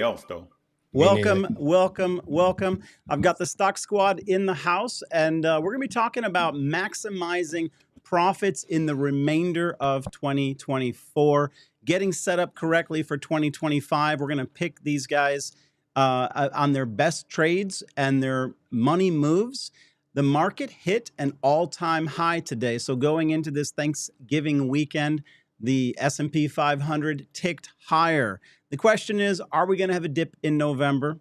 else though. Welcome. I've got the Stock Squad in the house, and we're going to be talking about maximizing profits in the remainder of 2024, getting set up correctly for 2025. We're going to pick these guys on their best trades and their money moves. The market hit an all-time high today. So going into this Thanksgiving weekend, the S&P 500 ticked higher. The question is, are we going to have a dip in November?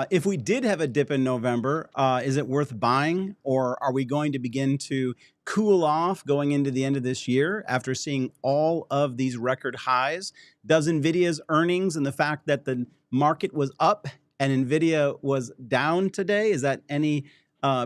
If we did have a dip in November, is it worth buying, or are we going to begin to cool off going into the end of this year after seeing all of these record highs? Does NVIDIA's earnings and the fact that the market was up and NVIDIA was down today, is that any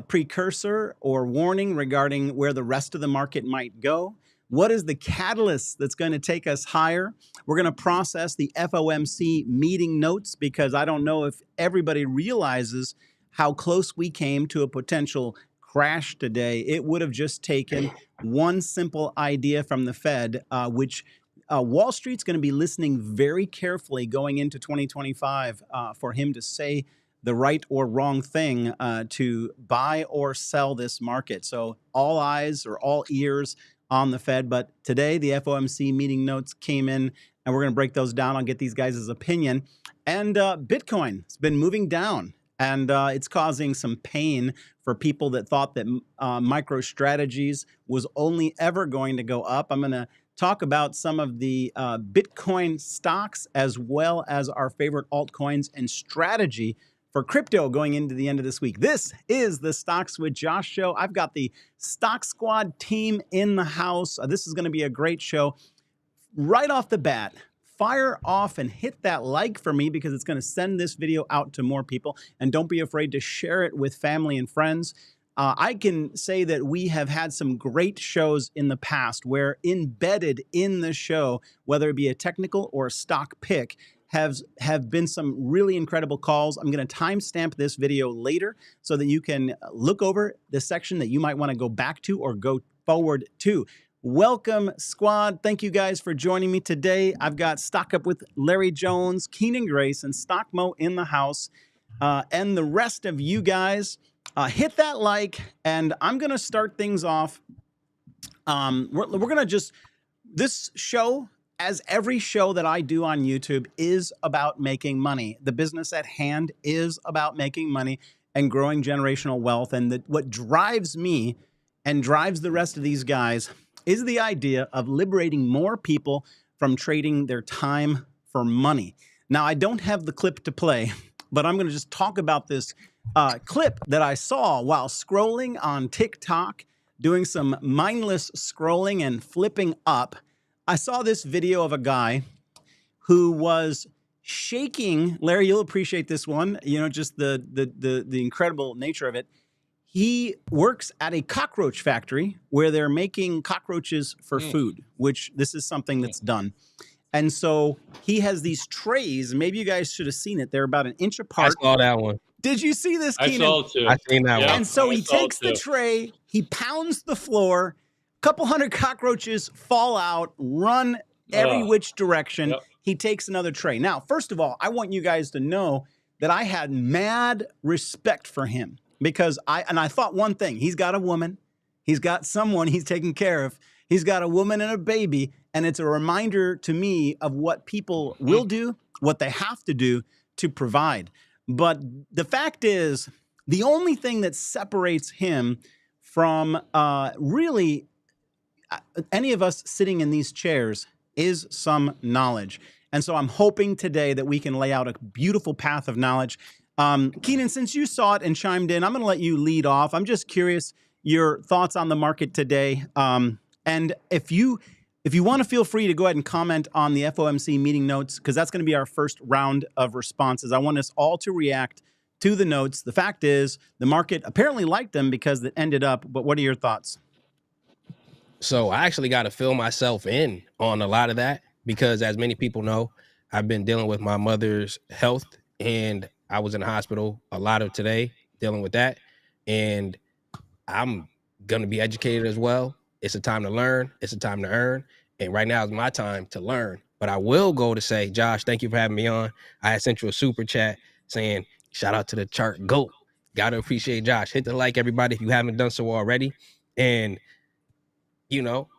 precursor or warning regarding where the rest of the market might go? What is the catalyst that's going to take us higher? We're going to process the FOMC meeting notes because I don't know if everybody realizes how close we came to a potential crash today. It would have just taken one simple idea from the Fed, which Wall Street's going to be listening very carefully going into 2025 for him to say the right or wrong thing to buy or sell this market. So all eyes or all ears on the Fed. But today, the FOMC meeting notes came in, and we're going to break those down. I'll get these guys' opinion. And Bitcoin has been moving down, and it's causing some pain for people that thought that MicroStrategies was only ever going to go up. I'm going to talk about some of the Bitcoin stocks as well as our favorite altcoins and strategy for crypto going into the end of this week. This is the Stocks with Josh show. I've got the Stock Squad team in the house. This is going to be a great show. Right off the bat, fire off and hit that like for me because it's going to send this video out to more people. And don't be afraid to share it with family and friends. I can say that we have had some great shows in the past where embedded in the show, whether it be a technical or a stock pick, have been some really incredible calls. I'm going to timestamp this video later so that you can look over the section that you might want to go back to or go forward to. Welcome, squad. Thank you guys for joining me today. I've got Stock Up with Larry Jones, Keenan Grace, and Stockmo in the house. And the rest of you guys, hit that like, and I'm going to start things off. We're going to just, this show, as every show that I do on YouTube, is about making money. The business at hand is about making money and growing generational wealth. And what drives me and drives the rest of these guys is the idea of liberating more people from trading their time for money. Now, I don't have the clip to play, but I'm going to just talk about this clip that I saw while scrolling on TikTok, doing some mindless scrolling and flipping up. I saw this video of a guy who was shaking. Larry, you'll appreciate this one. You know, just the incredible nature of it. He works at a cockroach factory where they're making cockroaches for food, which this is something that's done. And so he has these trays. Maybe you guys should have seen it. They're about an inch apart. I saw that one. Did you see this, Keenan? I saw it too. I seen that one. And so he takes the tray, he pounds the floor, a couple hundred cockroaches fall out, run every which direction. Yep. He takes another tray. Now, first of all, I want you guys to know that I had mad respect for him because I thought one thing: he's got a woman, he's got someone he's taking care of, he's got a woman and a baby, and it's a reminder to me of what people will do, what they have to do to provide. But the fact is, the only thing that separates him from really any of us sitting in these chairs is some knowledge. And so I'm hoping today that we can lay out a beautiful path of knowledge. Keenan, since you saw it and chimed in, I'm going to let you lead off. I'm just curious your thoughts on the market today. And if you want to, feel free to go ahead and comment on the FOMC meeting notes, because that's going to be our first round of responses. I want us all to react to the notes. The fact is, the market apparently liked them because it ended up. But what are your thoughts? So I actually got to fill myself in on a lot of that because, as many people know, I've been dealing with my mother's health, and I was in the hospital a lot of today dealing with that. And I'm going to be educated as well. It's a time to learn. It's a time to earn. And right now is my time to learn But I will go to say, Josh, thank you for having me on. I had sent you a super chat saying, shout out to the chart GOAT. Gotta appreciate Josh. Hit the like, everybody, if you haven't done so already. And, you know,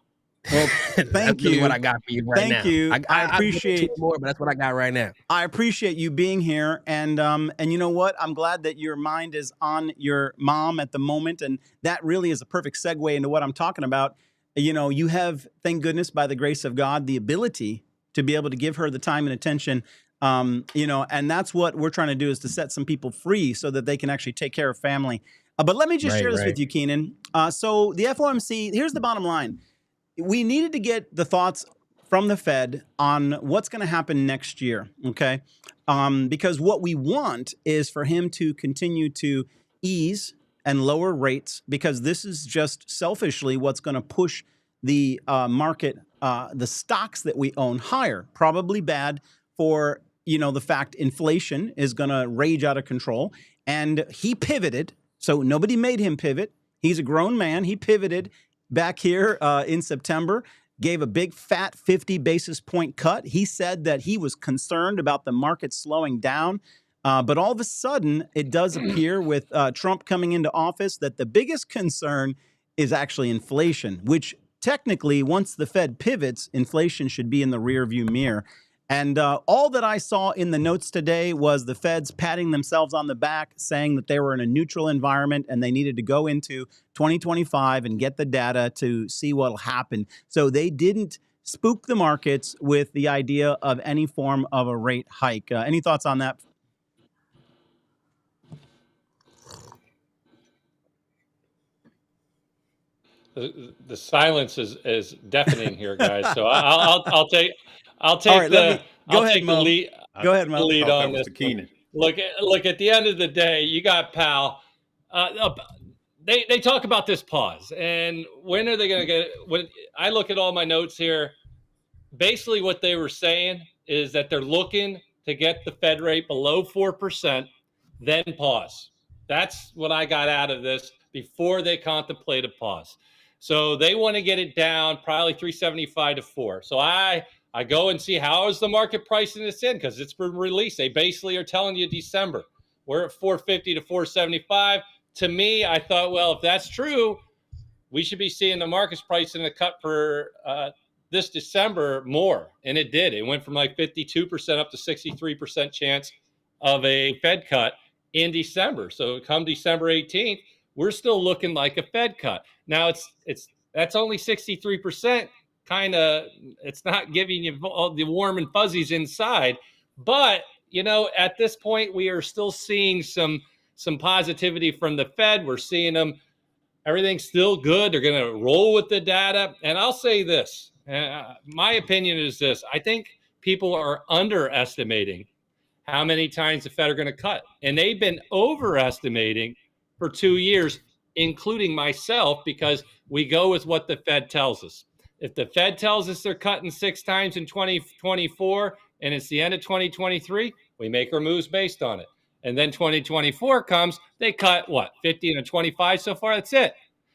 Well, that's thank really what you. I got for you right now. Thank you. I I'll get into appreciate it more, but that's what I got right now. I appreciate you being here, and you know what? I'm glad that your mind is on your mom at the moment, and that really is a perfect segue into what I'm talking about. You know, you have, thank goodness, by the grace of God, the ability to be able to give her the time and attention. You know, and that's what we're trying to do, is to set some people free so that they can actually take care of family. But let me just share this with you, Keenan. So the FOMC, here's the bottom line. We needed to get the thoughts from the Fed on what's going to happen next year, okay? Because what we want is for him to continue to ease and lower rates, because this is just selfishly what's going to push the market, the stocks that we own, higher. Probably bad for, you know, the fact inflation is going to rage out of control. And he pivoted, so nobody made him pivot. He's a grown man. He pivoted back here in September, gave a big fat 50 basis point cut. He said that he was concerned about the market slowing down. But all of a sudden, it does appear with Trump coming into office that the biggest concern is actually inflation, which technically, once the Fed pivots, inflation should be in the rearview mirror. And all that I saw in the notes today was the Feds patting themselves on the back, saying that they were in a neutral environment and they needed to go into 2025 and get the data to see what'll happen. So they didn't spook the markets with the idea of any form of a rate hike. Any thoughts on that? The silence is deafening here, guys. So I'll take All right, go ahead, the Mo. lead. Go ahead, Mo. Lead on this. Keenan. Look, at the end of the day, you got Powell. They talk about this pause, and when are they going to get it? When I look at all my notes here, basically what they were saying is that they're looking to get the Fed rate below 4%, then pause. That's what I got out of this before they contemplate a pause. So they want to get it down probably 375 to 4. So I go and see how is the market pricing this in, because it's been released. They basically are telling you December. We're at 450 to 475. To me, I thought, well, if that's true, we should be seeing the market's pricing a cut for this December more. And it did. It went from like 52% up to 63% chance of a Fed cut in December. So come December 18th, we're still looking like a Fed cut. Now that's only 63%. Kind of, it's not giving you all the warm and fuzzies inside. But, you know, at this point, we are still seeing some positivity from the Fed. We're seeing them. Everything's still good. They're going to roll with the data. And I'll say this. My opinion is this. I think people are underestimating how many times the Fed are going to cut. And they've been overestimating for 2 years, including myself, because we go with what the Fed tells us. If the Fed tells us they're cutting 6 times in 2024 and it's the end of 2023, we make our moves based on it. And then 2024 comes, they cut what, 50 and 25 so far? That's it.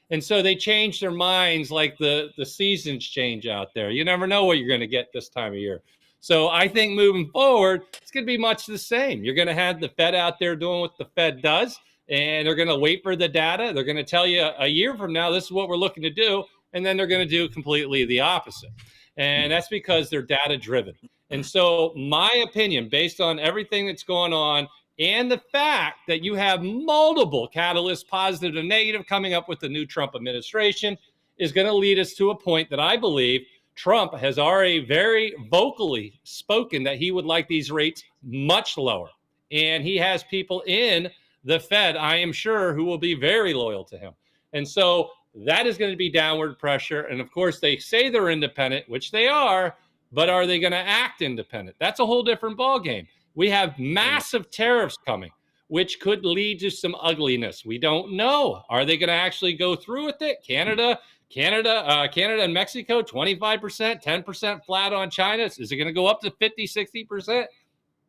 And so they change their minds like the seasons change out there. You never know what you're going to get this time of year. So I think moving forward, it's going to be much the same. You're going to have the Fed out there doing what the Fed does, and they're going to wait for the data. They're going to tell you a year from now, this is what we're looking to do. And then they're going to do completely the opposite. And that's because they're data driven. And so my opinion, based on everything that's going on and the fact that you have multiple catalysts, positive and negative, coming up with the new Trump administration, is going to lead us to a point that I believe Trump has already very vocally spoken that he would like these rates much lower. And he has people in the Fed, I am sure, who will be very loyal to him. And so that is going to be downward pressure. And of course, they say they're independent, which they are, but are they going to act independent? That's a whole different ballgame. We have massive tariffs coming, which could lead to some ugliness. We don't know. Are they going to actually go through with it? Canada and Mexico, 25%, 10% flat on China. Is it going to go up to 50, 60%?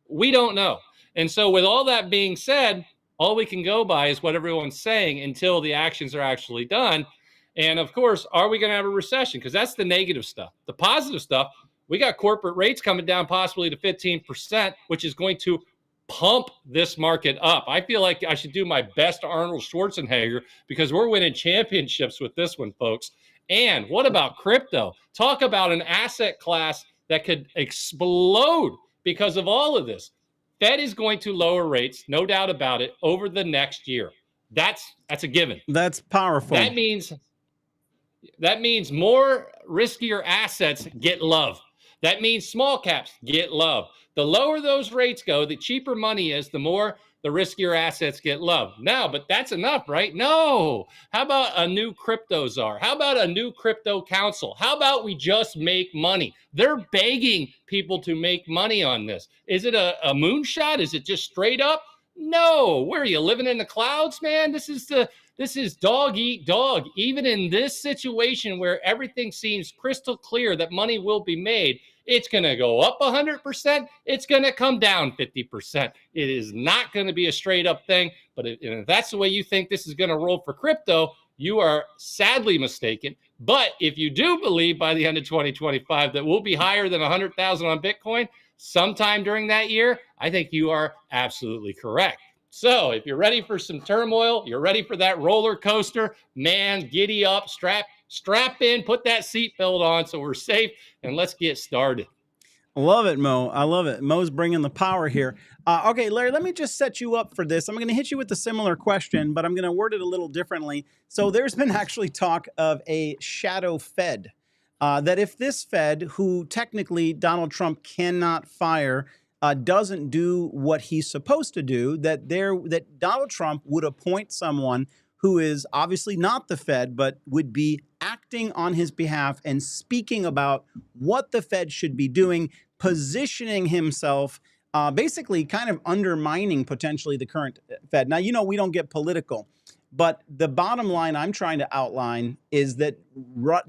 We don't know. And so with all that being said, all we can go by is what everyone's saying until the actions are actually done. And of course, are we going to have a recession? Because that's the negative stuff. The positive stuff, We got corporate rates coming down possibly to 15%, which is going to pump this market up. I feel like I should do my best Arnold Schwarzenegger because we're winning championships with this one, folks. And what about crypto? Talk about an asset class that could explode because of all of this. Fed is going to lower rates, no doubt about it, over the next year. That's a given. That's powerful. That means more riskier assets get love. That means small caps get love. The lower those rates go, the cheaper money is, the more the riskier assets get love. Now, but that's enough, right? No. How about a new crypto czar? How about a new crypto council? How about we just make money? They're begging people to make money on this. Is it a moonshot? Is it just straight up? No. Where are you, living in the clouds, man? This is dog eat dog. Even in this situation where everything seems crystal clear that money will be made, it's going to go up 100%. It's going to come down 50%. It is not going to be a straight up thing. But if that's the way you think this is going to roll for crypto, you are sadly mistaken. But if you do believe by the end of 2025 that we'll be higher than 100,000 on Bitcoin sometime during that year, I think you are absolutely correct. So if you're ready for some turmoil, you're ready for that roller coaster, man, giddy up, strap in, put that seatbelt on so we're safe, and let's get started. Love it, Mo. I love it. Mo's bringing the power here. Okay, Larry, let me just set you up for this. I'm going to hit you with a similar question, but I'm going to word it a little differently. So there's been actually talk of a shadow Fed, that if this Fed, who technically Donald Trump cannot fire, doesn't do what he's supposed to do, that Donald Trump would appoint someone who is obviously not the Fed, but would be acting on his behalf and speaking about what the Fed should be doing, positioning himself, basically kind of undermining potentially the current Fed. Now, we don't get political, but the bottom line I'm trying to outline is that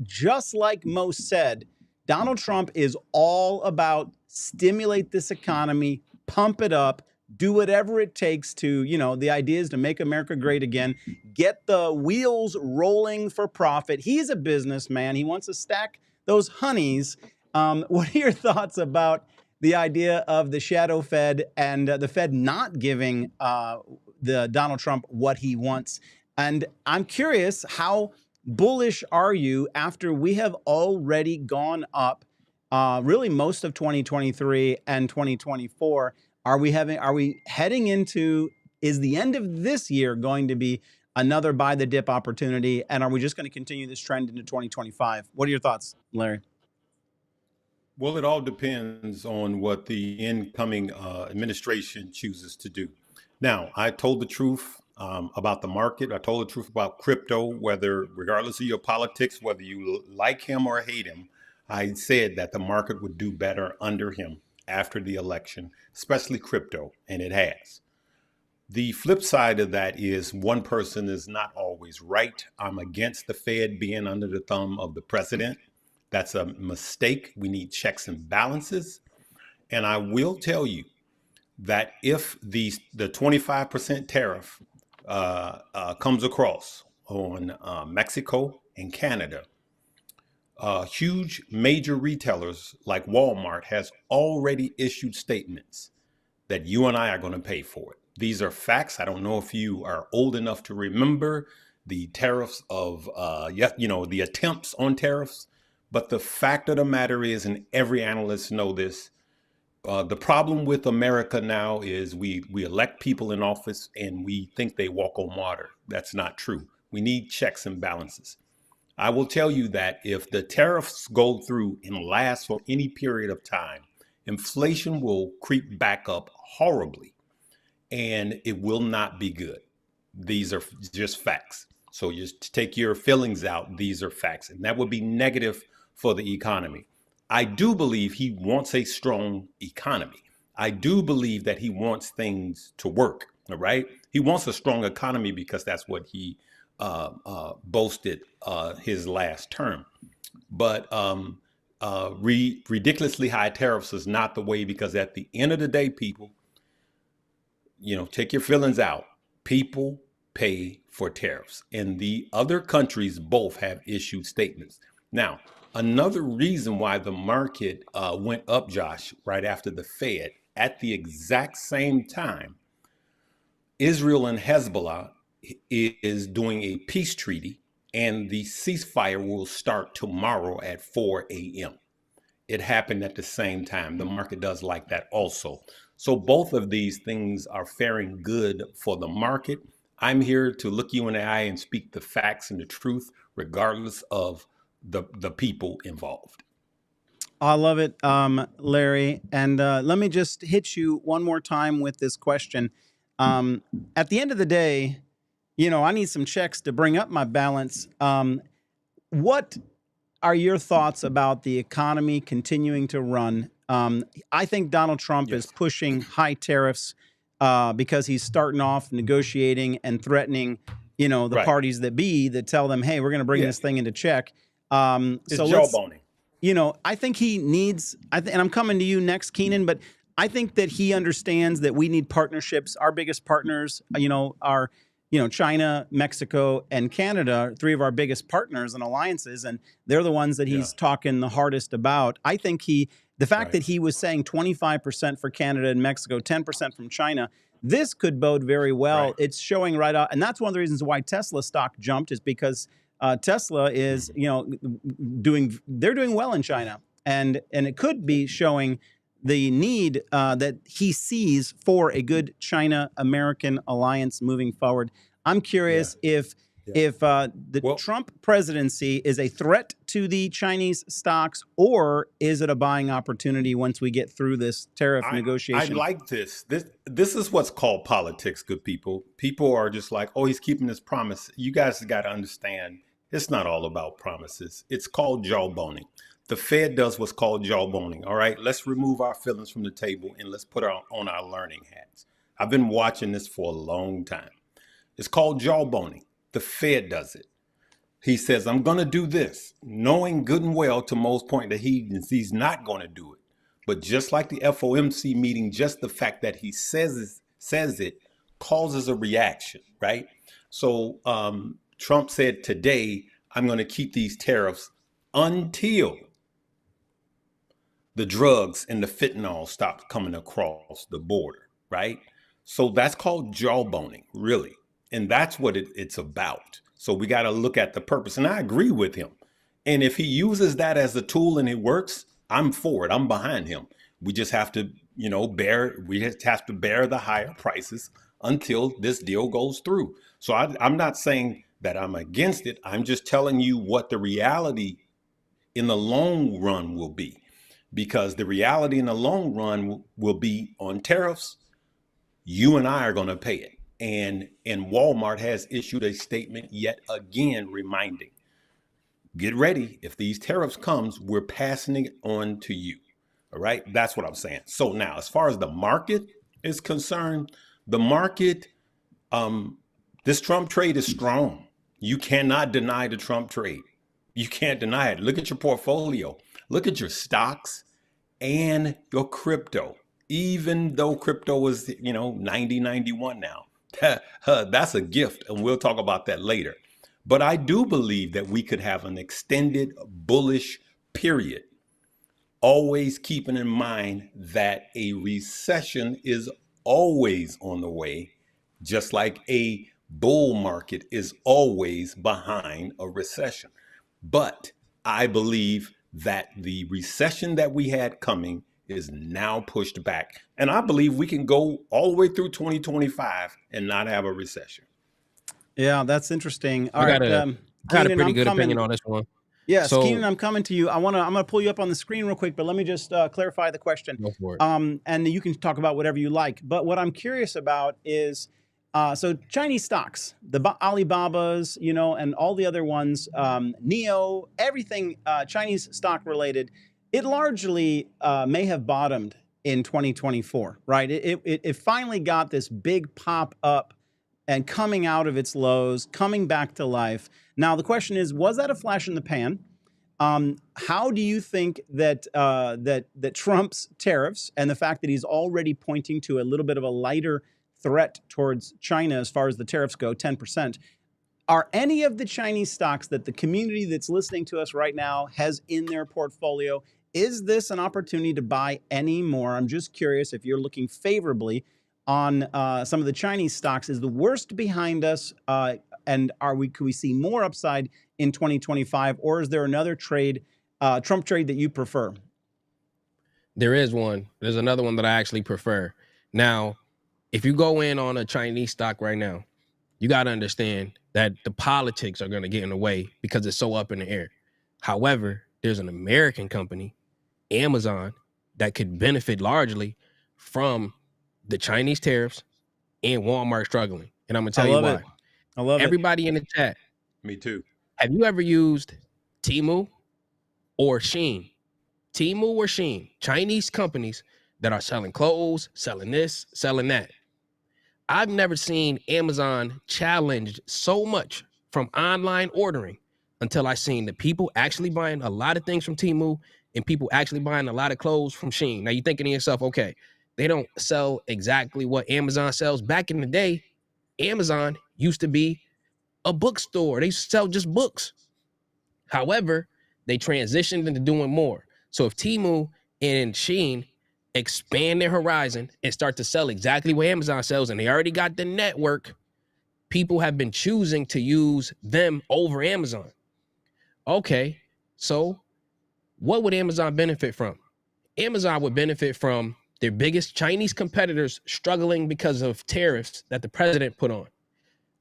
just like Mo said, Donald Trump is all about stimulate this economy, pump it up, do whatever it takes to, the idea is to make America great again, get the wheels rolling for profit. He's a businessman. He wants to stack those honeys. What are your thoughts about the idea of the shadow Fed and the Fed not giving the Donald Trump what he wants? And I'm curious, how bullish are you after we have already gone up really most of 2023 and 2024? Are we heading into, is the end of this year going to be another buy the dip opportunity? And are we just going to continue this trend into 2025? What are your thoughts, Larry? Well, it all depends on what the incoming administration chooses to do. Now, I told the truth about the market. I told the truth about crypto, regardless of your politics, whether you like him or hate him, I said that the market would do better under him after the election, especially crypto, and it has. The flip side of that is one person is not always right. I'm against the Fed being under the thumb of the president. That's a mistake. We need checks and balances. And I will tell you that if the 25% tariff comes across on Mexico and Canada, huge major retailers like Walmart has already issued statements that you and I are going to pay for it. These are facts. I don't know if you are old enough to remember the tariffs of, the attempts on tariffs. But the fact of the matter is, and every analyst know this, the problem with America now is we elect people in office and we think they walk on water. That's not true. We need checks and balances. I will tell you that if the tariffs go through and last for any period of time, inflation will creep back up horribly and it will not be good. These are just facts. So just take your feelings out. These are facts. And that would be negative for the economy. I do believe he wants a strong economy. I do believe that he wants things to work. All right. He wants a strong economy because that's what he boasted his last term. But ridiculously high tariffs is not the way, because at the end of the day, people, take your feelings out. People pay for tariffs, and the other countries both have issued statements. Now, Another reason why the market went up, Josh, right after the Fed, at the exact same time, Israel and Hezbollah is doing a peace treaty, and the ceasefire will start tomorrow at 4 a.m. It happened at the same time. The market does like that also. So both of these things are faring good for the market. I'm here to look you in the eye and speak the facts and the truth, regardless of the people involved. I love it, Larry. And let me just hit you one more time with this question. At the end of the day, you know, I need some checks to bring up my balance. What are your thoughts about the economy continuing to run? I think Donald Trump is Yes. pushing high tariffs because he's starting off negotiating and threatening, you know, the Right. parties that be that tell them, hey, we're going to bring Yeah. this thing into check. It's So let's, jawboning. you know, I think he needs, and I'm coming to you next, Keenan, but I think that he understands that we need partnerships. Our biggest partners, you know, are, you know, China, Mexico, and Canada, are three of our biggest partners and alliances, and they're the ones that he's Yeah. talking the hardest about. I think the fact Right. that he was saying 25% for Canada and Mexico, 10% from China, this could bode very well. Right. It's showing right out, and that's one of the reasons why Tesla stock jumped, is because Tesla is, you know, they're doing well in China, and it could be showing the need that he sees for a good China-American alliance moving forward. I'm curious if the Well, Trump presidency is a threat to the Chinese stocks, or is it a buying opportunity once we get through this tariff I negotiation? like this. This is what's called politics, good people. People are just like, oh, he's keeping his promise. You guys got to understand, it's not all about promises. It's called jawboning. The Fed does what's called jawboning. All right, let's remove our feelings from the table and let's put on our learning hats. I've been watching this for a long time. It's called jawboning. The Fed does it. He says, I'm going to do this, knowing good and well to Mo's point that he's not going to do it. But just like the FOMC meeting, just the fact that he says it causes a reaction, right? So Trump said today, I'm going to keep these tariffs until the drugs and the fentanyl stop coming across the border, right? So that's called jawboning, really. And that's what it's about. So we got to look at the purpose. And I agree with him. And if he uses that as a tool and it works, I'm for it. I'm behind him. We just have to, you know, bear the higher prices until this deal goes through. So I'm not saying that I'm against it. I'm just telling you what the reality in the long run will be. Because the reality in the long run will be on tariffs. You and I are going to pay it. And Walmart has issued a statement yet again reminding, get ready. If these tariffs comes, we're passing it on to you. All right. That's what I'm saying. So now, as far as the market is concerned, the market, this Trump trade is strong. You cannot deny the Trump trade. You can't deny it. Look at your portfolio. Look at your stocks and your crypto. Even though crypto is, 90, 91 now. That's a gift. And we'll talk about that later. But I do believe that we could have an extended bullish period, always keeping in mind that a recession is always on the way, just like a bull market is always behind a recession. But I believe that the recession that we had coming is now pushed back. And I believe we can go all the way through 2025 and not have a recession. Yeah, that's interesting. All I right, got a Keenan, pretty I'm good coming. opinion on this one. Yes, So Keenan, I'm coming to you. I'm gonna pull you up on the screen real quick, but let me just clarify the question. go for it. And you can talk about whatever you like. But what I'm curious about is, so Chinese stocks, the Alibabas, and all the other ones, NEO, everything Chinese stock related, it largely may have bottomed in 2024, right? It finally got this big pop up and coming out of its lows, coming back to life. Now, the question is, was that a flash in the pan? How do you think that that Trump's tariffs and the fact that he's already pointing to a little bit of a lighter threat towards China as far as the tariffs go, 10%, Are any of the Chinese stocks that the community that's listening to us right now has in their portfolio, is this an opportunity to buy any more? I'm just curious if you're looking favorably on some of the Chinese stocks. Is the worst behind us? And could we see more upside in 2025? Or is there another trade, Trump trade, that you prefer? There is one. There's another one that I actually prefer. Now, if you go in on a Chinese stock right now, you got to understand that the politics are going to get in the way because it's so up in the air. However, there's an American company, Amazon, that could benefit largely from the Chinese tariffs and Walmart struggling. And I'm going to tell you why. I love it. Everybody in the chat. Me too. Have you ever used Temu or Shein? Temu or Shein, Chinese companies that are selling clothes, selling this, selling that. I've never seen Amazon challenged so much from online ordering until I seen the people actually buying a lot of things from Temu and people actually buying a lot of clothes from Shein. Now you're thinking to yourself, okay, they don't sell exactly what Amazon sells. Back in the day, Amazon used to be a bookstore. They sell just books. However, they transitioned into doing more. So if Temu and Shein expand their horizon and start to sell exactly what Amazon sells, and they already got the network, people have been choosing to use them over Amazon. Okay, so what would Amazon benefit from? Amazon would benefit from their biggest Chinese competitors struggling because of tariffs that the president put on.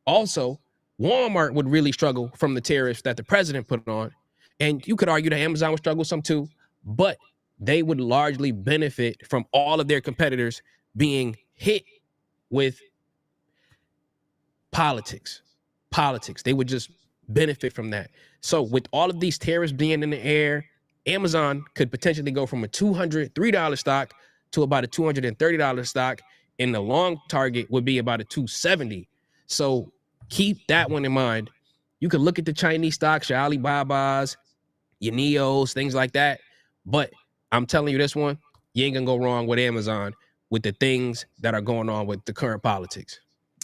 Also, Walmart would really struggle from the tariffs that the president put on. And you could argue that Amazon would struggle some too, but they would largely benefit from all of their competitors being hit with politics. They would just benefit from that. So with all of these tariffs being in the air, Amazon could potentially go from a $203 stock to about a $230 stock, and the long target would be about a $270. So keep that one in mind. You can look at the Chinese stocks, your Alibabas, your Neos, things like that. But I'm telling you this one, you ain't gonna go wrong with Amazon with the things that are going on with the current politics.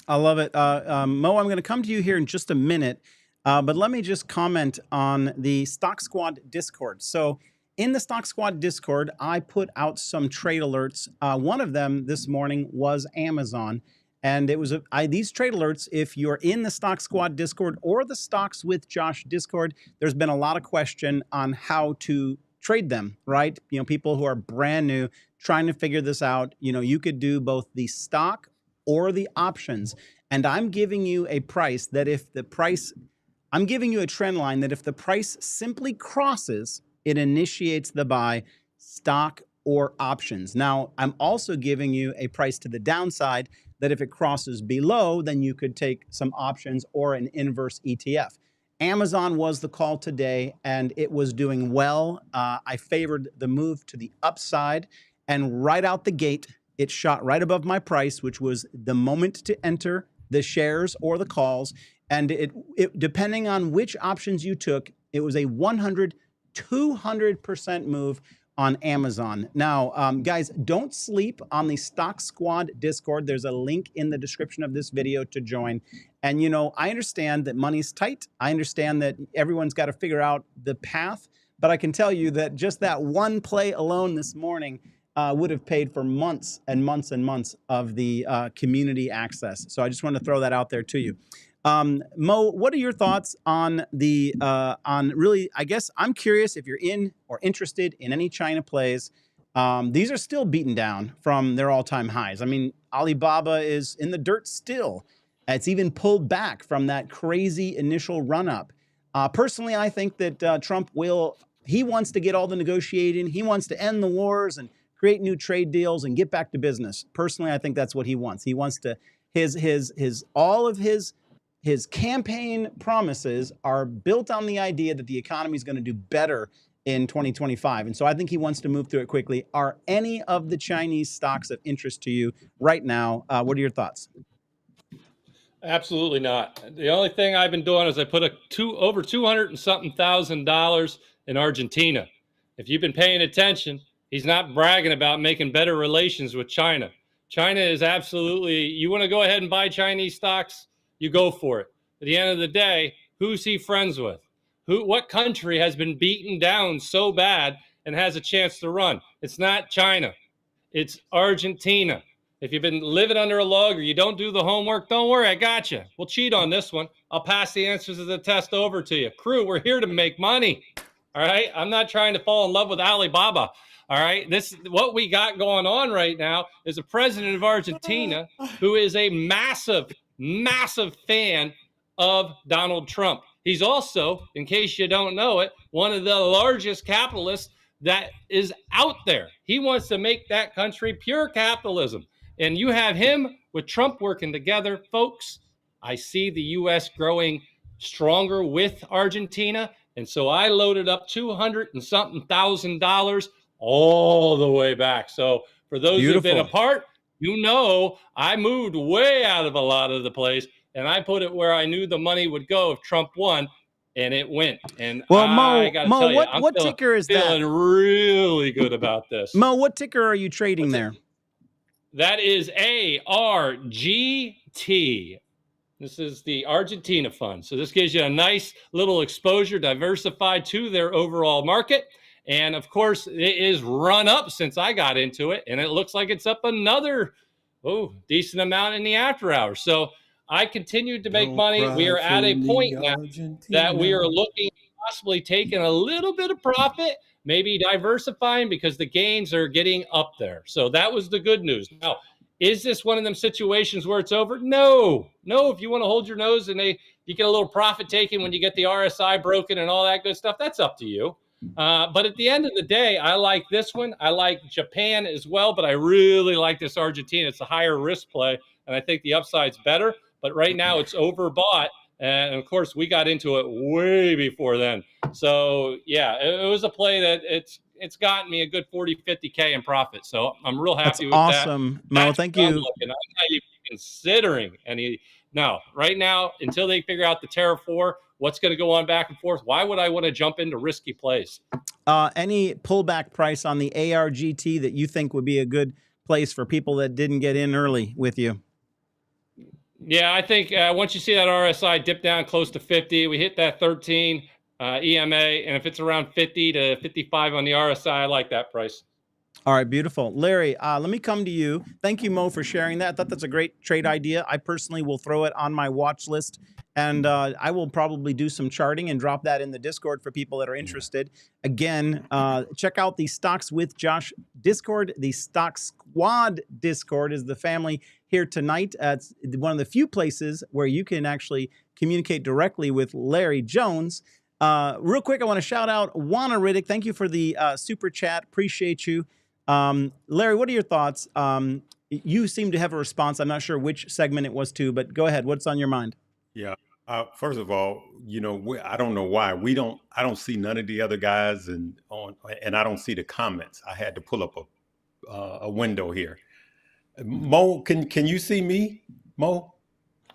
I love it. Mo, I'm going to come to you here in just a minute, but let me just comment on the Stock Squad Discord. So in the Stock Squad Discord, I put out some trade alerts. One of them this morning was Amazon. And it was these trade alerts, if you're in the Stock Squad Discord or the Stocks with Josh Discord, there's been a lot of question on how to trade them, right? You know, people who are brand new trying to figure this out. You know, you could do both the stock or the options. And I'm giving you a price that I'm giving you a trend line that if the price simply crosses, it initiates the buy, stock or options. Now, I'm also giving you a price to the downside that if it crosses below, then you could take some options or an inverse ETF. Amazon was the call today, and it was doing well. I favored the move to the upside, and right out the gate, it shot right above my price, which was the moment to enter the shares or the calls. And it depending on which options you took, it was a 100, 200% move on Amazon. Now, guys, don't sleep on the Stock Squad Discord. There's a link in the description of this video to join. And, you know, I understand that money's tight. I understand that everyone's got to figure out the path. But I can tell you that just that one play alone this morning would have paid for months and months and months of the community access. So I just want to throw that out there to you. Mo, what are your thoughts on the really, I guess I'm curious if you're in or interested in any China plays. These are still beaten down from their all-time highs. I mean, Alibaba is in the dirt still. It's even pulled back from that crazy initial run-up. Personally, I think that Trump he wants to get all the negotiating. He wants to end the wars and create new trade deals and get back to business. Personally, I think that's what he wants. He wants to, all of his campaign promises are built on the idea that the economy is going to do better in 2025. And so I think he wants to move through it quickly. Are any of the Chinese stocks of interest to you right now? What are your thoughts? Absolutely not. The only thing I've been doing is I put over $200 and something thousand in Argentina. If you've been paying attention, he's not bragging about making better relations with China. China is absolutely, you want to go ahead and buy Chinese stocks, you go for it. at the end of the day, who's he friends with? What country has been beaten down so bad and has a chance to run? It's not China. It's Argentina. If you've been living under a log or you don't do the homework, don't worry, I got you. We'll cheat on this one. I'll pass the answers of the test over to you. Crew, we're here to make money. All right? I'm not trying to fall in love with Alibaba. All right? What we got going on right now is a president of Argentina who is a massive, massive fan of Donald Trump. He's also, in case you don't know it, one of the largest capitalists that is out there. He wants to make that country pure capitalism. And you have him with Trump working together. Folks, I see the U.S. growing stronger with Argentina. And so I loaded up $200 and something thousand all the way back. So for those who've been a part, you know, I moved way out of a lot of the place and I put it where I knew the money would go if Trump won. And it went. And well, I got to tell you, I'm what ticker is that? Feeling really good about this. Mo, what ticker are you trading there? That is ARGT. This is the Argentina fund. So this gives you a nice little exposure, diversified to their overall market. And of course, it is run up since I got into it. And it looks like it's up another decent amount in the after hours. So I continued to make money. We are at a point now that we are looking possibly taking a little bit of profit, maybe diversifying because the gains are getting up there. So that was the good news. Now, is this one of them situations where it's over? No. If you want to hold your nose and you get a little profit taken when you get the RSI broken and all that good stuff, that's up to you. But at the end of the day, I like this one. I like Japan as well, but I really like this Argentina. It's a higher risk play, and I think the upside's better. But right now it's overbought. And of course, we got into it way before then. So yeah, it was a play that it's gotten me a good 40, 50K in profit. So I'm real happy with that. Awesome, Mo. Thank you. I'm not even considering any. No, right now, until they figure out the Terra 4, what's going to go on back and forth, why would I want to jump into risky plays? Any pullback price on the ARGT that you think would be a good place for people that didn't get in early with you? Yeah, I think once you see that RSI dip down close to 50, we hit that 13 EMA, and if it's around 50 to 55 on the RSI, I like that price. All right, beautiful. Larry, let me come to you. Thank you, Mo, for sharing that. I thought that's a great trade idea. I personally will throw it on my watch list, and I will probably do some charting and drop that in the Discord for people that are interested. Again, check out the Stocks with Josh Discord. The Stock Squad Discord is the family here tonight. It's one of the few places where you can actually communicate directly with Larry Jones. Real quick, I want to shout out Juana Riddick. Thank you for the super chat. Appreciate you. Larry, what are your thoughts? You seem to have a response. I'm not sure which segment it was to, but go ahead. What's on your mind? Yeah. First of all, you know, I don't know why I don't see none of the other guys and I don't see the comments. I had to pull up a window here. Mo, can you see me, Mo?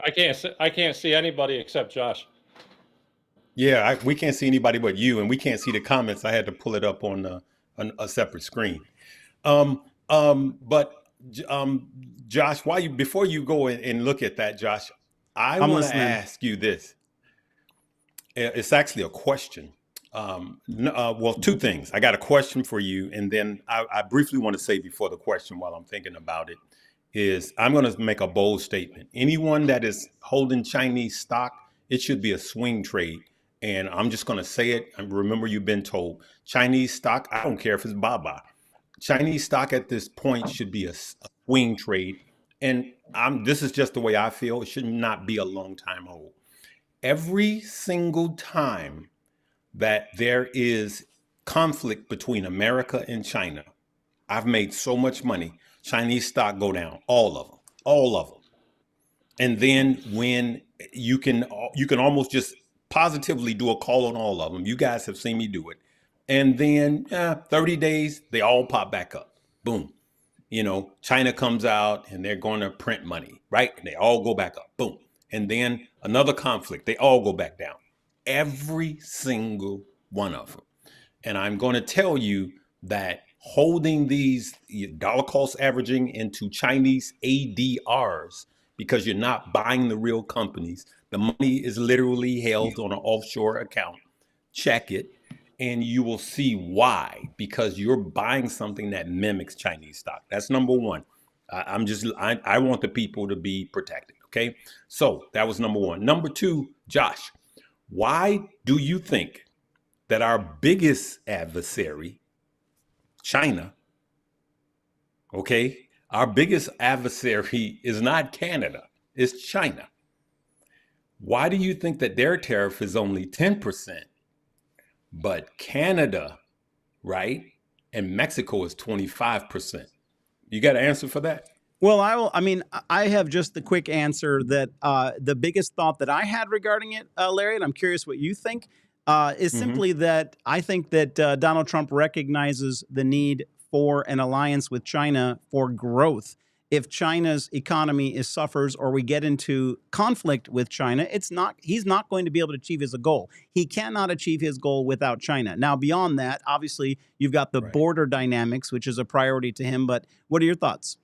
I can't see anybody except Josh. Yeah, we can't see anybody but you, and we can't see the comments. I had to pull it up on a separate screen. But Josh, before you go and look at that, Josh, I want to ask you this. It's actually a question. Well, two things. I got a question for you, and then I briefly want to say before the question, while I'm thinking about it, is I'm going to make a bold statement. Anyone that is holding Chinese stock, it should be a swing trade. And I'm just going to say it. And remember, you've been told Chinese stock, I don't care if it's Baba. Chinese stock at this point should be a swing trade. And this is just the way I feel. It should not be a long time hold. Every single time that there is conflict between America and China, I've made so much money. Chinese stock go down, all of them. And then when you can almost just positively do a call on all of them. You guys have seen me do it. And then 30 days, they all pop back up. Boom. You know, China comes out and they're going to print money, right? And they all go back up. Boom. And then another conflict, they all go back down. Every single one of them. And I'm going to tell you that holding these dollar cost averaging into Chinese ADRs because you're not buying the real companies. The money is literally held on an offshore account. Check it, and you will see why, because you're buying something that mimics Chinese stock. That's number one. I want the people to be protected. Okay. So that was number one. Number two, Josh, why do you think that our biggest adversary, China, okay, our biggest adversary is not Canada, it's China? Why do you think that their tariff is only 10%, but Canada, right, and Mexico is 25%? You got an answer for that? Well, I have just the quick answer that the biggest thought that I had regarding it, Larry, and I'm curious what you think, is simply that I think that Donald Trump recognizes the need for an alliance with China for growth. If China's economy suffers or we get into conflict with China, he's not going to be able to achieve his goal. He cannot achieve his goal without China. Now, beyond that, obviously, you've got the border dynamics, which is a priority to him. But what are your thoughts?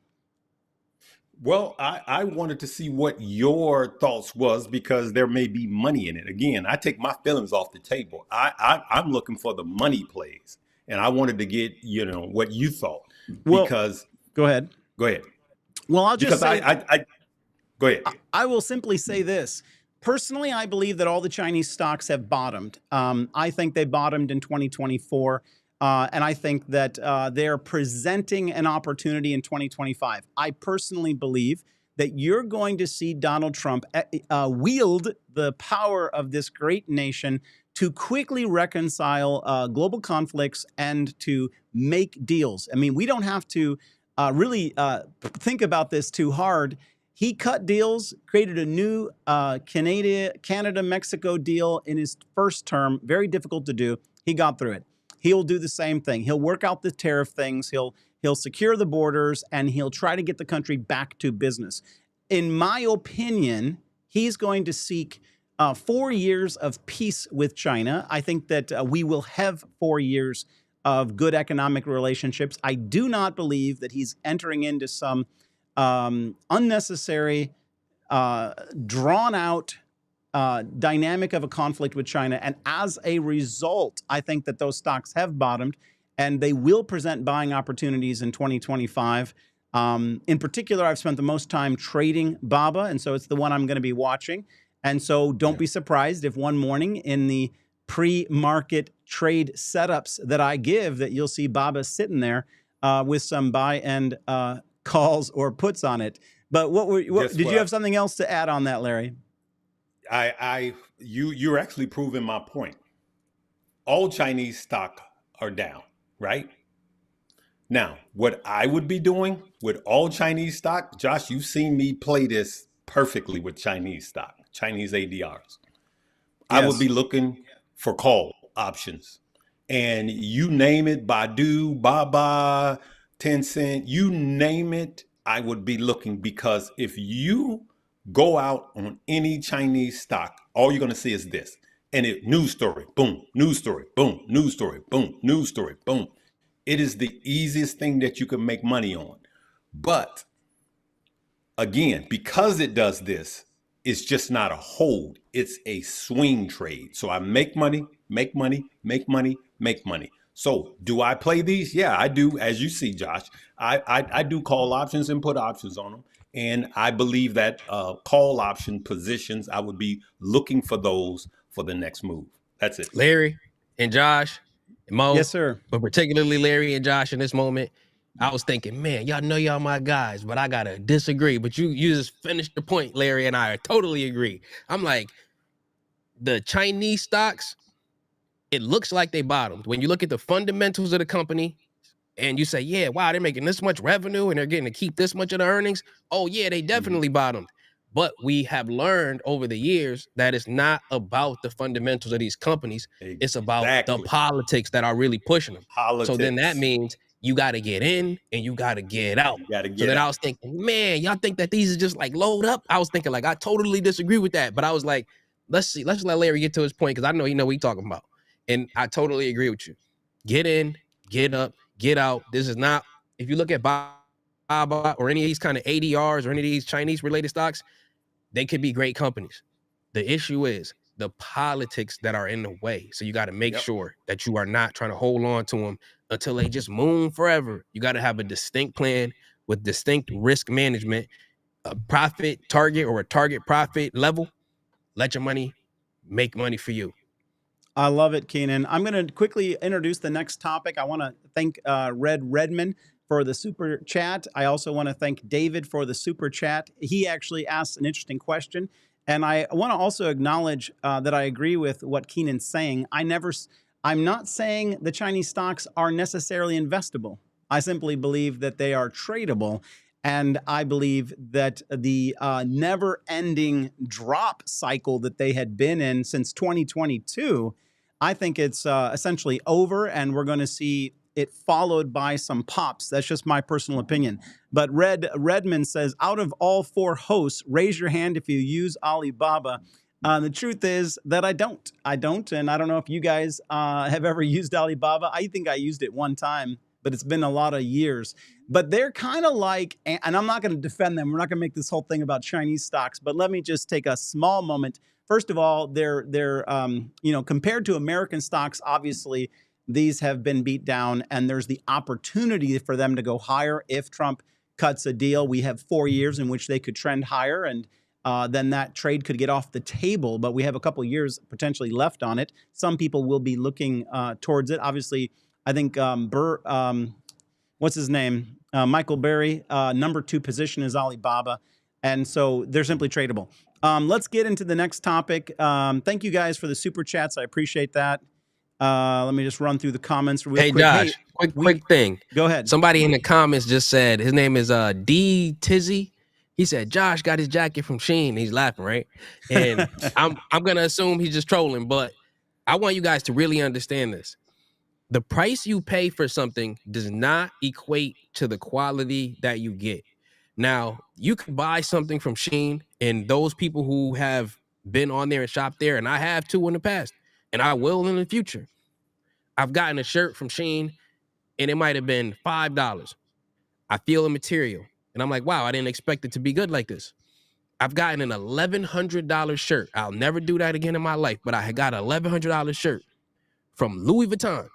Well, I wanted to see what your thoughts was, because there may be money in it. Again, I take my feelings off the table. I'm looking for the money plays, and I wanted to get what you thought. Well, because go ahead. Go ahead. Well, I'll just say, go ahead. I will simply say this. Personally, I believe that all the Chinese stocks have bottomed. I think they bottomed in 2024. And I think that they're presenting an opportunity in 2025. I personally believe that you're going to see Donald Trump wield the power of this great nation to quickly reconcile global conflicts and to make deals. I mean, we don't have to really think about this too hard. He cut deals, created a new Canada-Mexico deal in his first term. Very difficult to do. He got through it. He'll do the same thing. He'll work out the tariff things. He'll secure the borders, and he'll try to get the country back to business. In my opinion, he's going to seek 4 years of peace with China. I think that we will have 4 years of good economic relationships. I do not believe that he's entering into some unnecessary, drawn-out dynamic of a conflict with China. And as a result, I think that those stocks have bottomed, and they will present buying opportunities in 2025. In particular, I've spent the most time trading BABA, and so it's the one I'm going to be watching. And so don't be surprised if one morning in the pre-market trade setups that I give that you'll see BABA sitting there with some buy and calls or puts on it. But did you have something else to add on that, Larry? You're actually proving my point. All Chinese stock are down, right? Now, what I would be doing with all Chinese stock, Josh, you've seen me play this perfectly with Chinese stock, Chinese ADRs. Yes. I would be looking for call options, and you name it, Baidu, Baba, Tencent, you name it, I would be looking, because if you go out on any Chinese stock, all you're going to see is this. And news story, boom, news story, boom, news story, boom, news story, boom. It is the easiest thing that you can make money on. But again, because it does this, it's just not a hold. It's a swing trade. So I make money, make money, make money, make money. So do I play these? Yeah, I do. As you see, Josh, I do call options and put options on them. And I believe that call option positions, I would be looking for those for the next move. That's it. Larry and Josh and Mo. Yes, sir. But particularly Larry and Josh in this moment, I was thinking, man, y'all know y'all my guys, but I got to disagree. But you just finished the point, Larry, and I totally agree. I'm like, the Chinese stocks, it looks like they bottomed. When you look at the fundamentals of the company, and you say, yeah, wow, they're making this much revenue and they're getting to keep this much of the earnings. Oh, yeah, they definitely bottomed. But we have learned over the years that it's not about the fundamentals of these companies. Exactly. It's about the politics that are really pushing them. Politics. So then that means you got to get in and you got to get out. So then I was thinking, man, y'all think that these are just like load up? I was thinking like, I totally disagree with that. But I was like, let's let Larry get to his point, because I know he know what he's talking about. And I totally agree with you. Get in, get up, get out. This is not, if you look at BABA Alibaba or any of these kind of ADRs or any of these Chinese related stocks, they could be great companies. The issue is the politics that are in the way. So you got to make sure that you are not trying to hold on to them until they just moon forever. You got to have a distinct plan with distinct risk management, a profit target or a target profit level. Let your money make money for you. I love it, Keenan. I'm going to quickly introduce the next topic. I want to thank Red Redman for the super chat. I also want to thank David for the super chat. He actually asked an interesting question. And I want to also acknowledge that I agree with what Keenan's saying. I'm not saying the Chinese stocks are necessarily investable. I simply believe that they are tradable. And I believe that the never-ending drop cycle that they had been in since 2022, I think it's essentially over, and we're going to see it followed by some pops. That's just my personal opinion. But Redmond says, out of all four hosts, raise your hand if you use Alibaba. The truth is that I don't, and I don't know if you guys have ever used Alibaba. I think I used it one time, but it's been a lot of years. But they're kind of like, and I'm not going to defend them. We're not going to make this whole thing about Chinese stocks, but let me just take a small moment. First of all, they're compared to American stocks, obviously, these have been beat down, and there's the opportunity for them to go higher if Trump cuts a deal. We have 4 years in which they could trend higher, and then that trade could get off the table. But we have a couple of years potentially left on it. Some people will be looking towards it. Obviously, I think what's his name? Michael Berry, number 2 position is Alibaba. And so they're simply tradable. Let's get into the next topic. Thank you guys for the super chats. I appreciate that. Let me just run through the comments real quick. Josh, quick thing. Go ahead. Somebody in the comments just said, his name is D Tizzy. He said, Josh got his jacket from Shein. He's laughing, right? And I'm going to assume he's just trolling, but I want you guys to really understand this. The price you pay for something does not equate to the quality that you get. Now, you can buy something from Shein, and those people who have been on there and shopped there, and I have too in the past, and I will in the future. I've gotten a shirt from Shein, and it might have been $5. I feel the material, and I'm like, wow, I didn't expect it to be good like this. I've gotten an $1,100 shirt. I'll never do that again in my life, but I got an $1,100 shirt from Louis Vuitton.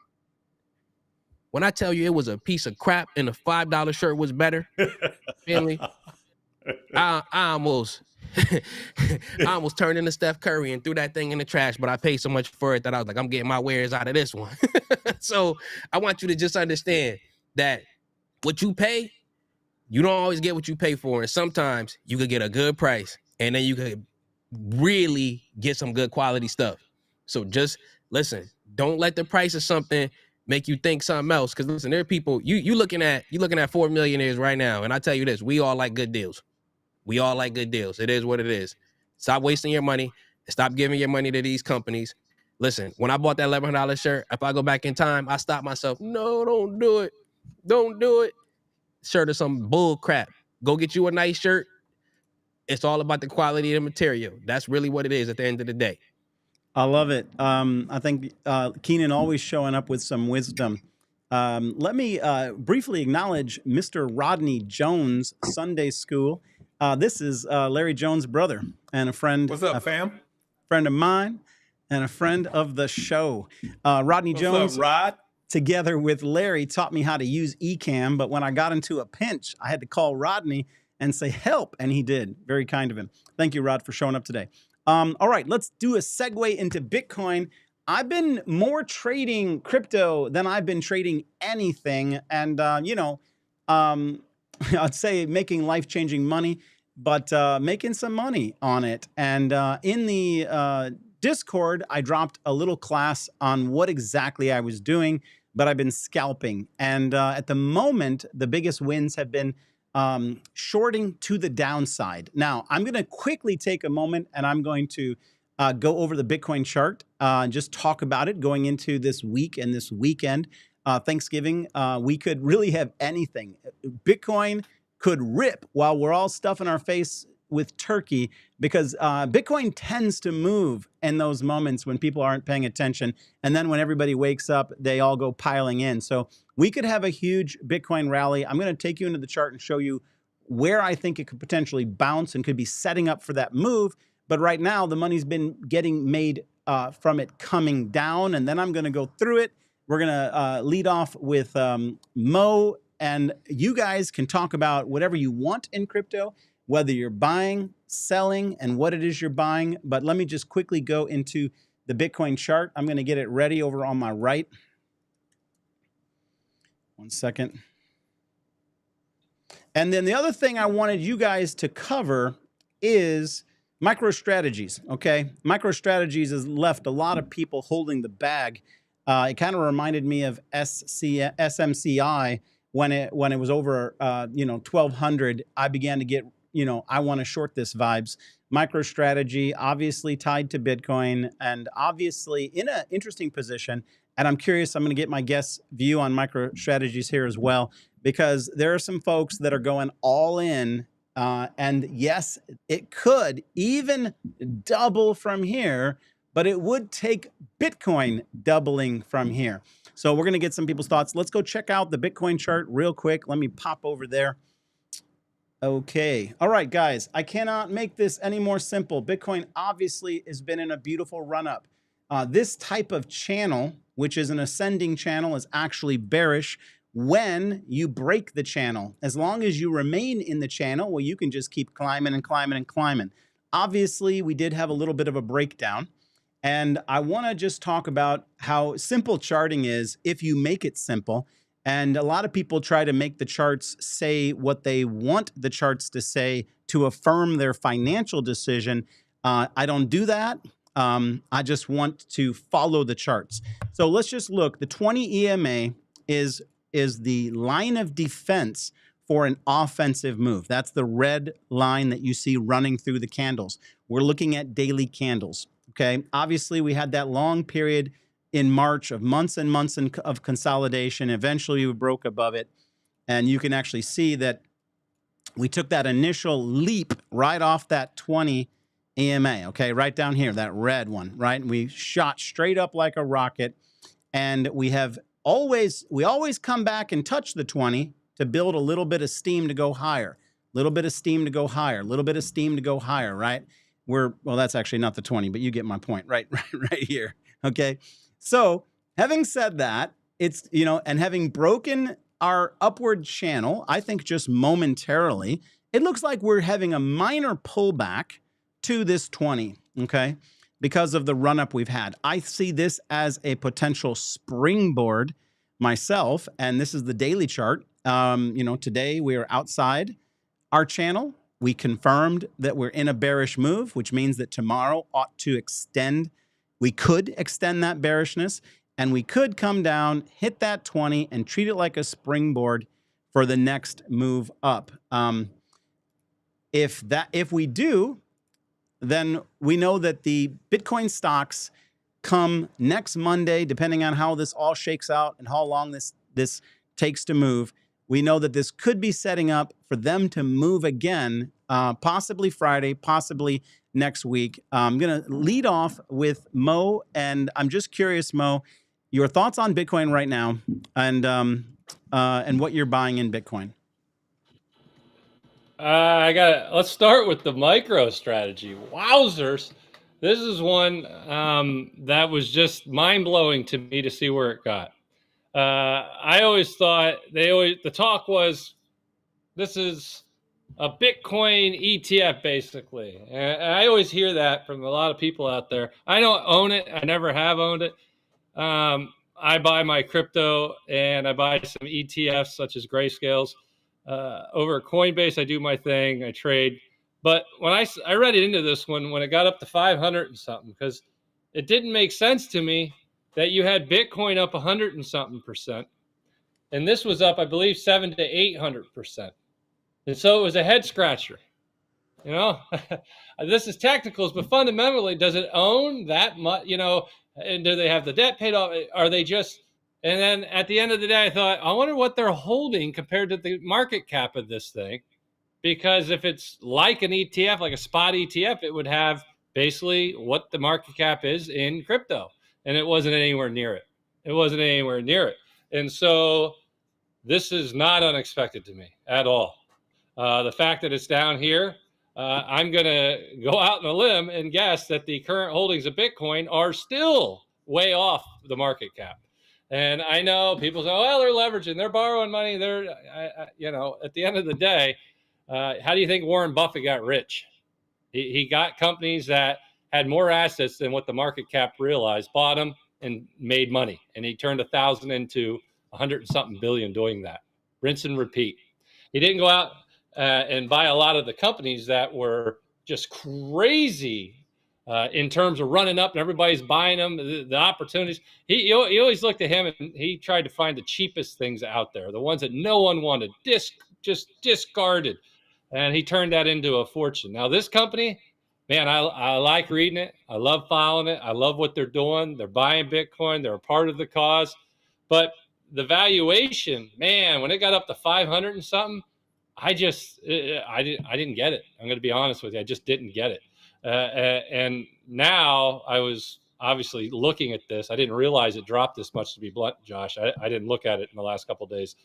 When I tell you it was a piece of crap and the $5 shirt was better, family, I almost turned into Steph Curry and threw that thing in the trash, but I paid so much for it that I was like, I'm getting my wares out of this one. So I want you to just understand that what you pay, you don't always get what you pay for. And sometimes you could get a good price and then you could really get some good quality stuff. So just listen, don't let the price of something make you think something else. Because listen, there are people, you looking at 4 millionaires right now. And I tell you this, we all like good deals. We all like good deals. It is what it is. Stop wasting your money. Stop giving your money to these companies. Listen, when I bought that $1,100 shirt, if I go back in time, I stop myself. No, don't do it. Don't do it. Shirt is some bull crap. Go get you a nice shirt. It's all about the quality of the material. That's really what it is at the end of the day. I love it. I think Keenan always showing up with some wisdom. Let me briefly acknowledge Mr. Rodney Jones, Sunday School. This is Larry Jones' brother and a friend. What's up, fam? Friend of mine and a friend of the show. Rodney Jones, up, Rod? Together with Larry, taught me how to use Ecamm. But when I got into a pinch, I had to call Rodney and say, help. And he did. Very kind of him. Thank you, Rod, for showing up today. All right, let's do a segue into Bitcoin. I've been more trading crypto than I've been trading anything. And, I'd say making life-changing money, but making some money on it. And in the Discord, I dropped a little class on what exactly I was doing, but I've been scalping. And at the moment, the biggest wins have been shorting to the downside. Now, I'm going to quickly take a moment and I'm going to go over the Bitcoin chart and just talk about it going into this week and this weekend. Thanksgiving, we could really have anything. Bitcoin could rip while we're all stuffing our face with Turkey because Bitcoin tends to move in those moments when people aren't paying attention. And then when everybody wakes up, they all go piling in. So we could have a huge Bitcoin rally. I'm going to take you into the chart and show you where I think it could potentially bounce and could be setting up for that move. But right now, the money's been getting made from it coming down. And then I'm going to go through it. We're going to lead off with Mo. And you guys can talk about whatever you want in crypto, whether you're buying, selling, and what it is you're buying. But let me just quickly go into the Bitcoin chart. I'm going to get it ready over on my right. 1 second. And then the other thing I wanted you guys to cover is MicroStrategies, okay? MicroStrategies has left a lot of people holding the bag. It kind of reminded me of SMCI when it was over, 1,200. I began to get, I want to short this vibes. MicroStrategy, obviously tied to Bitcoin and obviously in an interesting position. And I'm curious, I'm going to get my guest's view on MicroStrategies here as well, because there are some folks that are going all in. And yes, it could even double from here, but it would take Bitcoin doubling from here. So we're going to get some people's thoughts. Let's go check out the Bitcoin chart real quick. Let me pop over there. Okay. All right, guys, I cannot make this any more simple. Bitcoin obviously has been in a beautiful run up. This type of channel, which is an ascending channel, is actually bearish when you break the channel. As long as you remain in the channel, well, you can just keep climbing and climbing and climbing. Obviously, we did have a little bit of a breakdown. And I want to just talk about how simple charting is if you make it simple. And a lot of people try to make the charts say what they want the charts to say to affirm their financial decision. I don't do that. I just want to follow the charts. So let's just look. The 20 EMA is the line of defense for an offensive move. That's the red line that you see running through the candles. We're looking at daily candles. Okay, obviously we had that long period in March of months and months of consolidation. Eventually we broke above it. And you can actually see that we took that initial leap right off that 20 EMA, okay, right down here, that red one, right? And we shot straight up like a rocket. And we always come back and touch the 20 to build a little bit of steam to go higher, little bit of steam to go higher, little bit of steam to go higher, right? Well, that's actually not the 20, but you get my point, right here, okay? So having said that, it's, and having broken our upward channel, I think just momentarily, it looks like we're having a minor pullback to this 20, okay? Because of the run-up we've had. I see this as a potential springboard myself, and this is the daily chart. Today we are outside our channel. We confirmed that we're in a bearish move, which means that tomorrow ought to extend. We could extend that bearishness, and we could come down, hit that 20, and treat it like a springboard for the next move up. If we do, then we know that the Bitcoin stocks come next Monday, depending on how this all shakes out and how long this takes to move. We know that this could be setting up for them to move again, possibly Friday, possibly next week. I'm going to lead off with Mo, and I'm just curious, Mo, your thoughts on Bitcoin right now and what you're buying in Bitcoin. Let's start with the micro strategy. Wowzers. This is one that was just mind-blowing to me to see where it got. I always thought the talk was, this is a Bitcoin ETF basically. And I always hear that from a lot of people out there. I don't own it. I never have owned it. I buy my crypto and I buy some ETFs such as Grayscales. Over at Coinbase, I do my thing. I trade. But when I read it into this one, when it got up to 500 and something, because it didn't make sense to me that you had Bitcoin up 100 and something percent. And this was up, I believe, 700 to 800%. And so it was a head scratcher. This is technicals, but fundamentally, does it own that much, and do they have the debt paid off? Are they just, and then at the end of the day, I thought, I wonder what they're holding compared to the market cap of this thing, because if it's like an ETF, like a spot ETF, it would have basically what the market cap is in crypto. And it wasn't anywhere near it. It wasn't anywhere near it. And so this is not unexpected to me at all. The fact that it's down here, I'm going to go out on a limb and guess that the current holdings of Bitcoin are still way off the market cap. And I know people say, well, they're leveraging, they're borrowing money. You know, at the end of the day, how do you think Warren Buffett got rich? He got companies that had more assets than what the market cap realized, bought them and made money. And he turned 1,000 into 100 and something billion doing that. Rinse and repeat. He didn't go out and buy a lot of the companies that were just crazy in terms of running up and everybody's buying them, the opportunities. He always looked at him and he tried to find the cheapest things out there, the ones that no one wanted, just discarded. And he turned that into a fortune. Now, this company, man, I like reading it. I love following it. I love what they're doing. They're buying Bitcoin. They're a part of the cause. But the valuation, man, when it got up to 500 and something, I didn't get it. I'm going to be honest with you. I just didn't get it. And now I was obviously looking at this. I didn't realize it dropped this much, to be blunt, Josh. I didn't look at it in the last couple of days.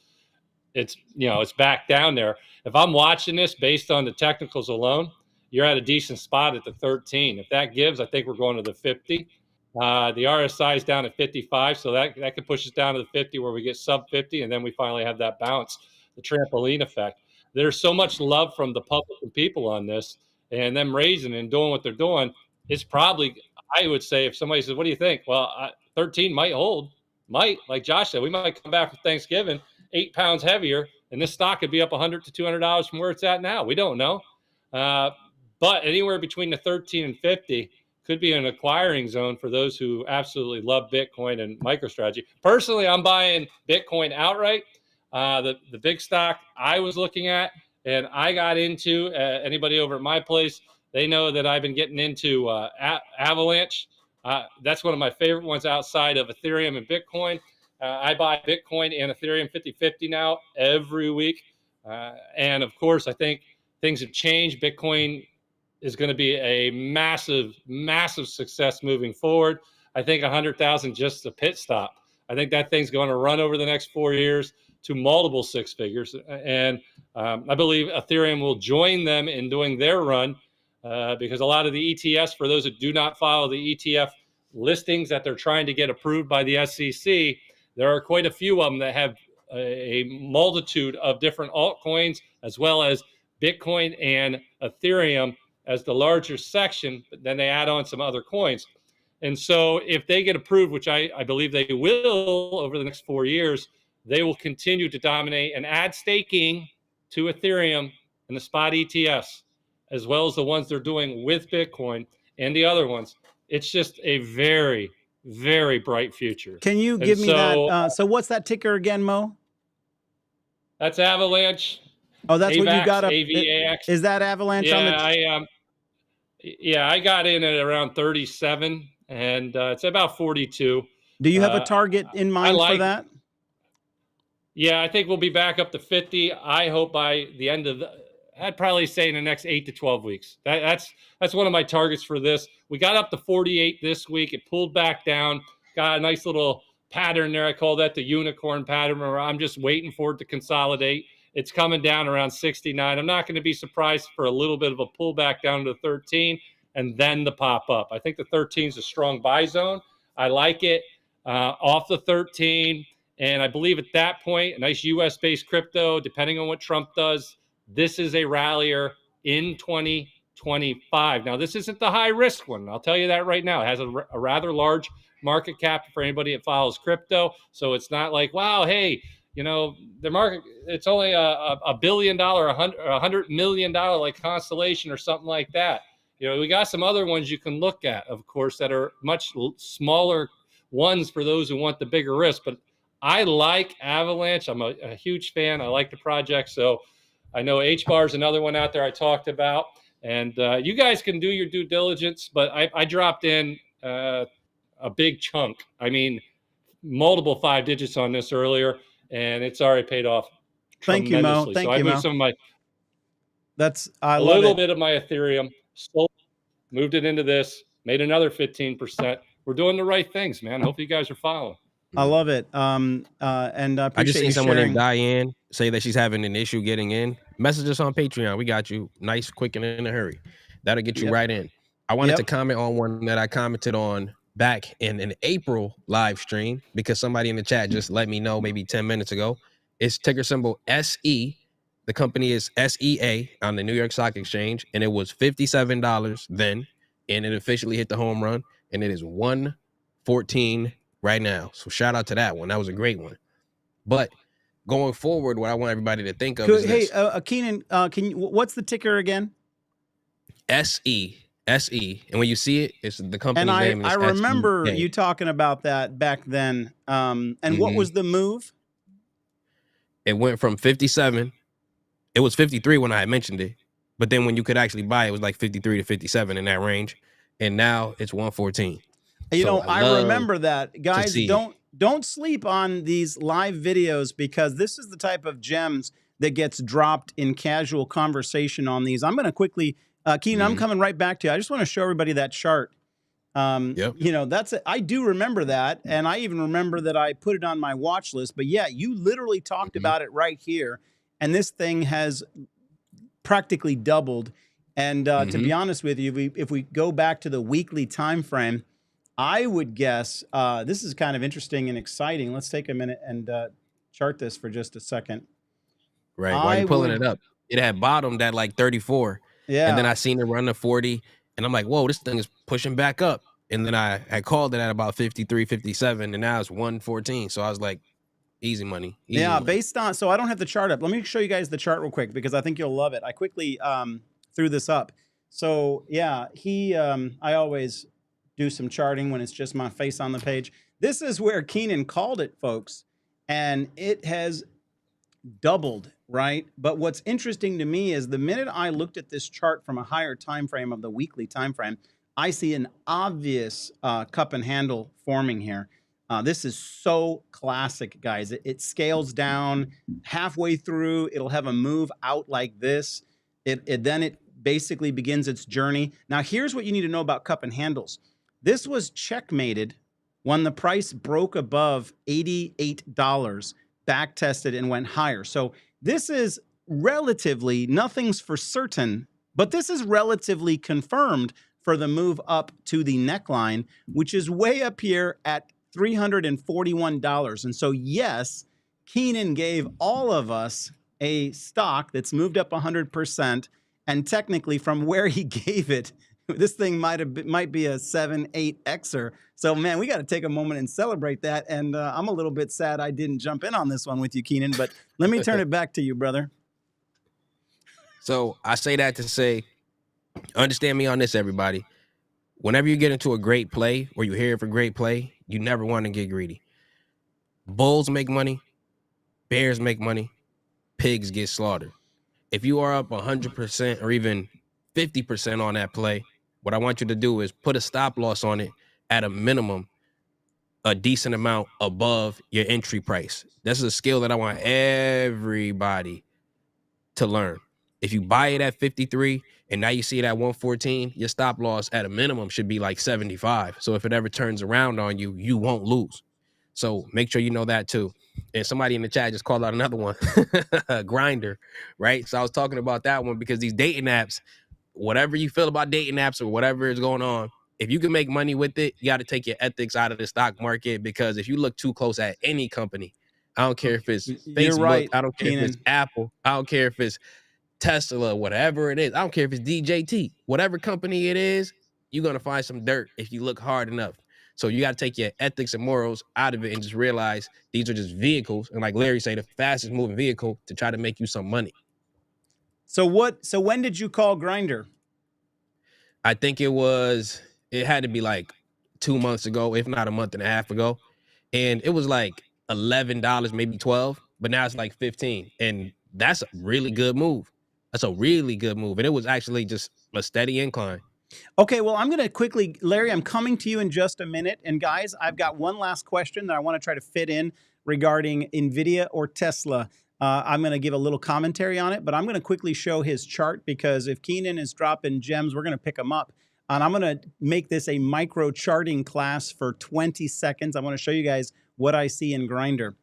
It's, you know, it's back down there. If I'm watching this based on the technicals alone, you're at a decent spot at the 13. If that gives, I think we're going to the 50. The RSI is down at 55, so that could push us down to the 50 where we get sub 50, and then we finally have that bounce, the trampoline effect. There's so much love from the public and people on this, and them raising and doing what they're doing. It's probably, I would say, if somebody says, what do you think? Well, 13 might hold, like Josh said, we might come back for Thanksgiving 8 pounds heavier, and this stock could be up $100 to $200 from where it's at now. We don't know. But anywhere between the 13 and 50 could be an acquiring zone for those who absolutely love Bitcoin and MicroStrategy. Personally, I'm buying Bitcoin outright. The big stock I was looking at and I got into, anybody over at my place, they know that I've been getting into Avalanche. That's one of my favorite ones outside of Ethereum and Bitcoin. I buy Bitcoin and Ethereum 50-50 now every week. And of course, I think things have changed. Bitcoin is going to be a massive, massive success moving forward. I think 100,000 just a pit stop. I think that thing's going to run over the next 4 years to multiple six figures. And I believe Ethereum will join them in doing their run because a lot of the ETFs, for those that do not follow the ETF listings that they're trying to get approved by the SEC, there are quite a few of them that have a multitude of different altcoins, as well as Bitcoin and Ethereum as the larger section, but then they add on some other coins. And so if they get approved, which I believe they will over the next 4 years, they will continue to dominate and add staking to Ethereum and the spot ETFs, as well as the ones they're doing with Bitcoin and the other ones. It's just a very, very bright future. Can you give me that? So what's that ticker again, Mo? That's Avalanche. Oh, that's AVAX, what you got up. AVAX. Is that Avalanche? Yeah, I got in at around 37, and it's about 42. Do you have a target in mind for that? Yeah, I think we'll be back up to 50. I hope by the end of I'd probably say in the next 8 to 12 weeks. That's one of my targets for this. We got up to 48 this week. It pulled back down, got a nice little pattern there. I call that the unicorn pattern, where I'm just waiting for it to consolidate. It's coming down around 69. I'm not going to be surprised for a little bit of a pullback down to 13 and then the pop up. I think the 13 is a strong buy zone. I like it off the 13. And I believe at that point, a nice US-based crypto, depending on what Trump does, this is a rallier in 2025. Now, this isn't the high-risk one. I'll tell you that right now. It has a rather large market cap for anybody that follows crypto. So it's not like, wow, hey, you know, the market, it's only $1 billion, $100 million like Constellation or something like that. You know, we got some other ones you can look at, of course, that are much smaller ones for those who want the bigger risk. But I like Avalanche. I'm a huge fan. I like the project. So I know HBAR is another one out there I talked about. And you guys can do your due diligence, but I dropped in a big chunk. I mean, multiple 5 digits on this earlier, and it's already paid off. Thank you, Mo. Thank you, Mo. I A love little it. bit of my Ethereum, sold, moved it into this, made another 15%. We're doing the right things, man. Hope you guys are following. I love it. And I I just appreciate seen you someone sharing. named Diane say that she's having an issue getting in. Message us on Patreon. We got you. Nice, quick, and in a hurry. That'll get you Yep. right in. I wanted Yep. to comment on one that I commented on back in an April live stream because somebody in the chat just let me know maybe 10 minutes ago. It's ticker symbol SE. The company is SEA on the New York Stock Exchange, and it was $57 then, and it officially hit the home run, and it is 114 right now. So shout out to that one. That was a great one. But going forward, what I want everybody to think of is Hey, this. Keenan, what's the ticker again? SE. SE. And when you see it, it's the company's And name. And I it's remember SEA. you talking about that back then. And what Mhm. was the move? It went from 57. It was 53 when I had mentioned it. But then when you could actually buy it, it was like 53 to 57 in that range. And now it's 114. You So know, I remember that. Guys, see. don't sleep on these live videos because this is the type of gems that gets dropped in casual conversation on these. I'm going to quickly, Keenan, I'm coming right back to you. I just want to show everybody that chart. Yep. You know, that's it. I do remember that. And I even remember that I put it on my watch list. But yeah, you literally talked about it right here. And this thing has practically doubled. And to be honest with you, if we go back to the weekly time frame, I would guess this is kind of interesting and exciting. Let's take a minute and chart this for just a second. Right. While you're pulling it up, it had bottomed at like 34. Yeah. And then I seen it run to 40. And I'm like, whoa, this thing is pushing back up. And then I had called it at about 53, 57. And now it's 114. So I was like, easy money. Easy money. Based on, so I don't have the chart up. Let me show you guys the chart real quick because I think you'll love it. I quickly threw this up. So yeah, I always do some charting when it's just my face on the page. This is where Keenan called it, folks. And it has doubled, right? But what's interesting to me is the minute I looked at this chart from a higher time frame of the weekly time frame, I see an obvious cup and handle forming here. This is so classic, guys. It scales down halfway through. It'll have a move out like this. Then it basically begins its journey. Now, here's what you need to know about cup and handles. This was checkmated when the price broke above $88, back tested and went higher. So this is relatively, nothing's for certain, but this is relatively confirmed for the move up to the neckline, which is way up here at $341. And so, yes, Keenan gave all of us a stock that's moved up 100%. And technically, from where he gave it, this thing might be a 7-8xer. So, man, we got to take a moment and celebrate that. And I'm a little bit sad I didn't jump in on this one with you, Keenan. But let me turn it back to you, brother. So I say that to say, understand me on this, everybody. Whenever you get into a great play or you hear for great play, you never want to get greedy. Bulls make money, bears make money, pigs get slaughtered. If you are up 100% or even 50% on that play, what I want you to do is put a stop loss on it at a minimum, a decent amount above your entry price. This is a skill that I want everybody to learn. If you buy it at 53 and now you see it at 114, your stop loss at a minimum should be like 75. So if it ever turns around on you, you won't lose. So make sure you know that too. And somebody in the chat just called out another one, Grinder, right? So I was talking about that one because these dating apps, whatever you feel about dating apps or whatever is going on, if you can make money with it, you got to take your ethics out of the stock market, because if you look too close at any company, I don't care if it's Facebook, right, I don't care Keenan. if it's Apple, I don't care if it's Tesla, whatever it is, I don't care if it's DJT, whatever company it is, you're going to find some dirt if you look hard enough. So you got to take your ethics and morals out of it and just realize these are just vehicles. And like Larry said, the fastest moving vehicle to try to make you some money. So when did you call Grinder? I think it had to be like 2 months ago, if not a month and a half ago. And it was like $11, maybe 12, but now it's like 15. And that's a really good move. That's a really good move. And it was actually just a steady incline. Okay, well, I'm going to quickly, Larry, I'm coming to you in just a minute. And guys, I've got one last question that I want to try to fit in regarding NVIDIA or Tesla. I'm going to give a little commentary on it, but I'm going to quickly show his chart because if Keenan is dropping gems, we're going to pick them up. And I'm going to make this a micro charting class for 20 seconds. I want to show you guys what I see in Grindr.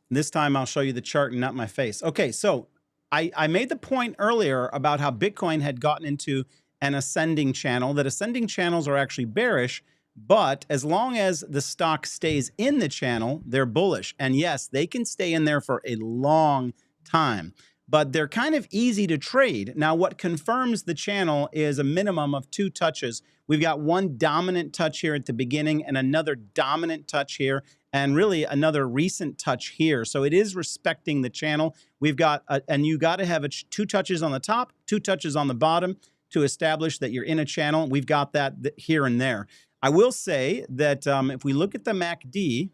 This time I'll show you the chart and not my face. Okay, so I made the point earlier about how Bitcoin had gotten into an ascending channel, that ascending channels are actually bearish, but as long as the stock stays in the channel, they're bullish. And yes, they can stay in there for a long time, but they're kind of easy to trade. Now, what confirms the channel is a minimum of 2 touches. We've got one dominant touch here at the beginning and another dominant touch here, and really another recent touch here. So it is respecting the channel. We've got, and you got to have 2 touches on the top, 2 touches on the bottom to establish that you're in a channel. We've got that here and there. I will say that if we look at the MACD,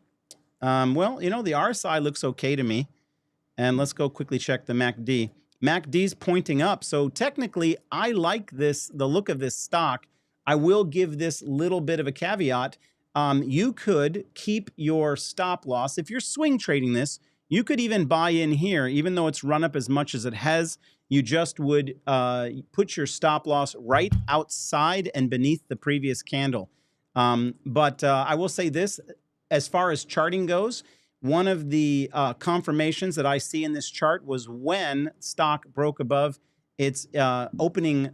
well, you know, the RSI looks okay to me. And let's go quickly check the MACD. MACD's pointing up. So technically, I like this, the look of this stock. I will give this little bit of a caveat. You could keep your stop loss. If you're swing trading this, you could even buy in here, even though it's run up as much as it has. You just would put your stop loss right outside and beneath the previous candle. But I will say this, as far as charting goes, one of the confirmations that I see in this chart was when stock broke above its opening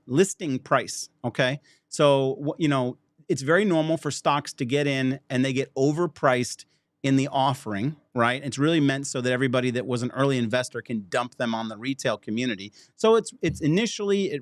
listing price, okay? So, you know, it's very normal for stocks to get in and they get overpriced in the offering, right? It's really meant so that everybody that was an early investor can dump them on the retail community. So it's initially,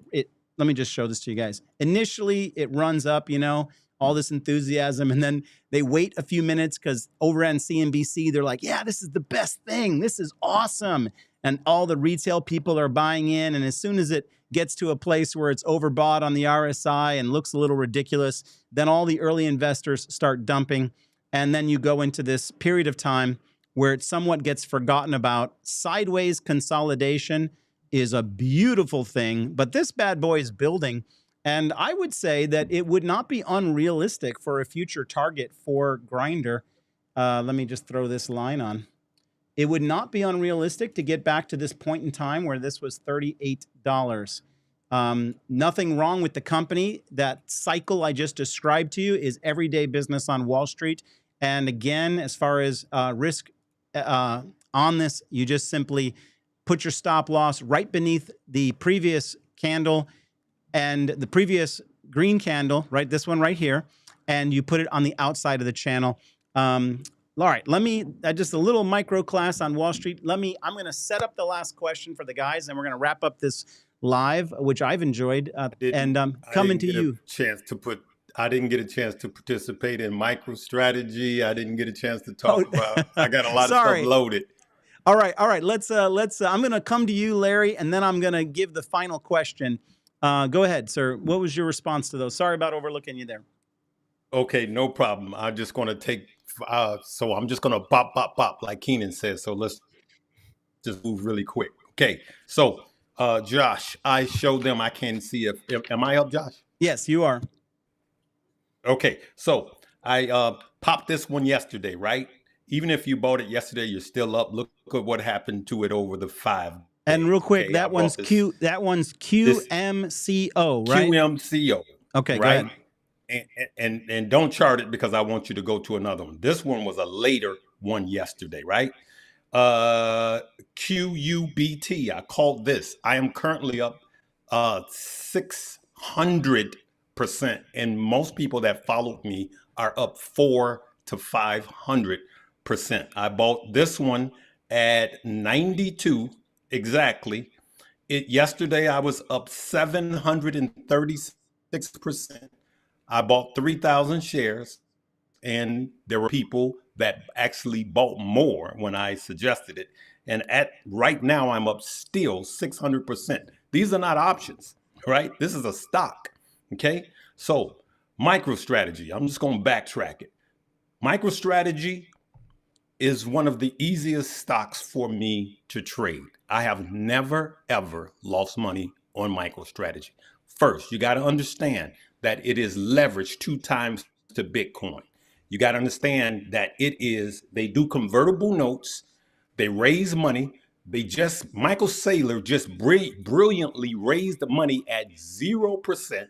let me just show this to you guys. Initially, it runs up, you know, all this enthusiasm, and then they wait a few minutes because over on CNBC, they're like, yeah, this is the best thing. This is awesome. And all the retail people are buying in. And as soon as it gets to a place where it's overbought on the RSI and looks a little ridiculous, then all the early investors start dumping. And then you go into this period of time where it somewhat gets forgotten about. Sideways consolidation is a beautiful thing, but this bad boy is building. And I would say that it would not be unrealistic for a future target for Grindr. Let me just throw this line on. It would not be unrealistic to get back to this point in time where this was $38. Nothing wrong with the company. That cycle I just described to you is everyday business on Wall Street. And again, as far as risk on this, you just simply put your stop loss right beneath the previous candle and the previous green candle, right? This one right here. And you put it on the outside of the channel. All right, let me, just a little micro class on Wall Street. I'm going to set up the last question for the guys, and we're going to wrap up this live, which I've enjoyed. And coming to you. I didn't get a chance to participate in MicroStrategy. I didn't get a chance to talk about, I got a lot of stuff loaded. All right. Let's, I'm going to come to you, Larry, and then I'm going to give the final question. Go ahead, sir. What was your response to those? Sorry about overlooking you there. Okay, no problem. I'm just going to take, so I'm just going to bop, like Keenan says. So let's just move really quick. Okay, so Josh, I showed them, I can see am I up, Josh? Yes, you are. Okay, so I popped this one yesterday, right? Even if you bought it yesterday, you're still up. Look at what happened to it over the 5 days. And real quick, that one's QMCO, right? QMCO. Okay, right? go ahead. And don't chart it because I want you to go to another one. This one was a later one yesterday, right? QUBT, I called this. I am currently up 600%, and most people that followed me are up 400 to 500%. I bought this one at 92 exactly. Yesterday I was up 736%. I bought 3,000 shares, and there were people that actually bought more when I suggested it. And right now, I'm up still 600%. These are not options, right? This is a stock, okay? So MicroStrategy, I'm just going to backtrack it. MicroStrategy is one of the easiest stocks for me to trade. I have never, ever lost money on MicroStrategy. First, you got to understand that it is leveraged 2 times to Bitcoin. You got to understand that they do convertible notes They raise money. Michael Saylor just brilliantly raised the money at 0%.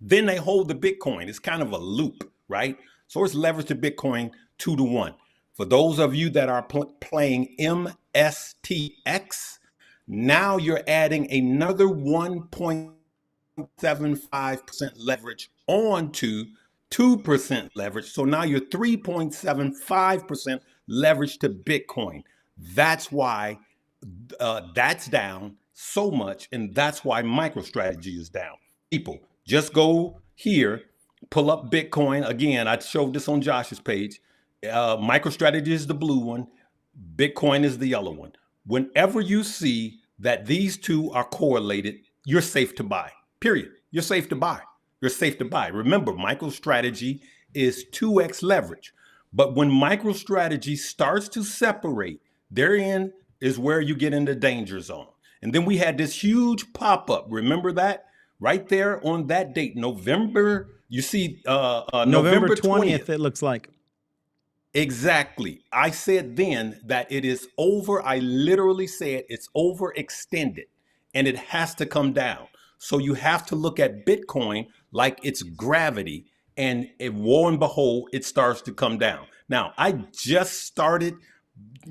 Then they hold the Bitcoin. It's kind of a loop, right? So it's leveraged to Bitcoin 2-to-1. For those of you that are playing MSTX, now you're adding another 1.75% leverage onto 2% leverage. So now you're 3.75% leverage to Bitcoin. That's why that's down so much. And that's why MicroStrategy is down. People, just go here, pull up Bitcoin. Again, I showed this on Josh's page. MicroStrategy is the blue one. Bitcoin is the yellow one. Whenever you see that these two are correlated, you're safe to buy, period. You're safe to buy. You're safe to buy. Remember, MicroStrategy is 2x leverage. But when MicroStrategy starts to separate, therein is where you get into danger zone. And then we had this huge pop-up. Remember that? Right there on that date, November, you see November 20th, it looks like. Exactly. I said then that it is over. I literally said it's overextended and it has to come down. So you have to look at Bitcoin like it's gravity, and lo and behold, it starts to come down. Now, I just started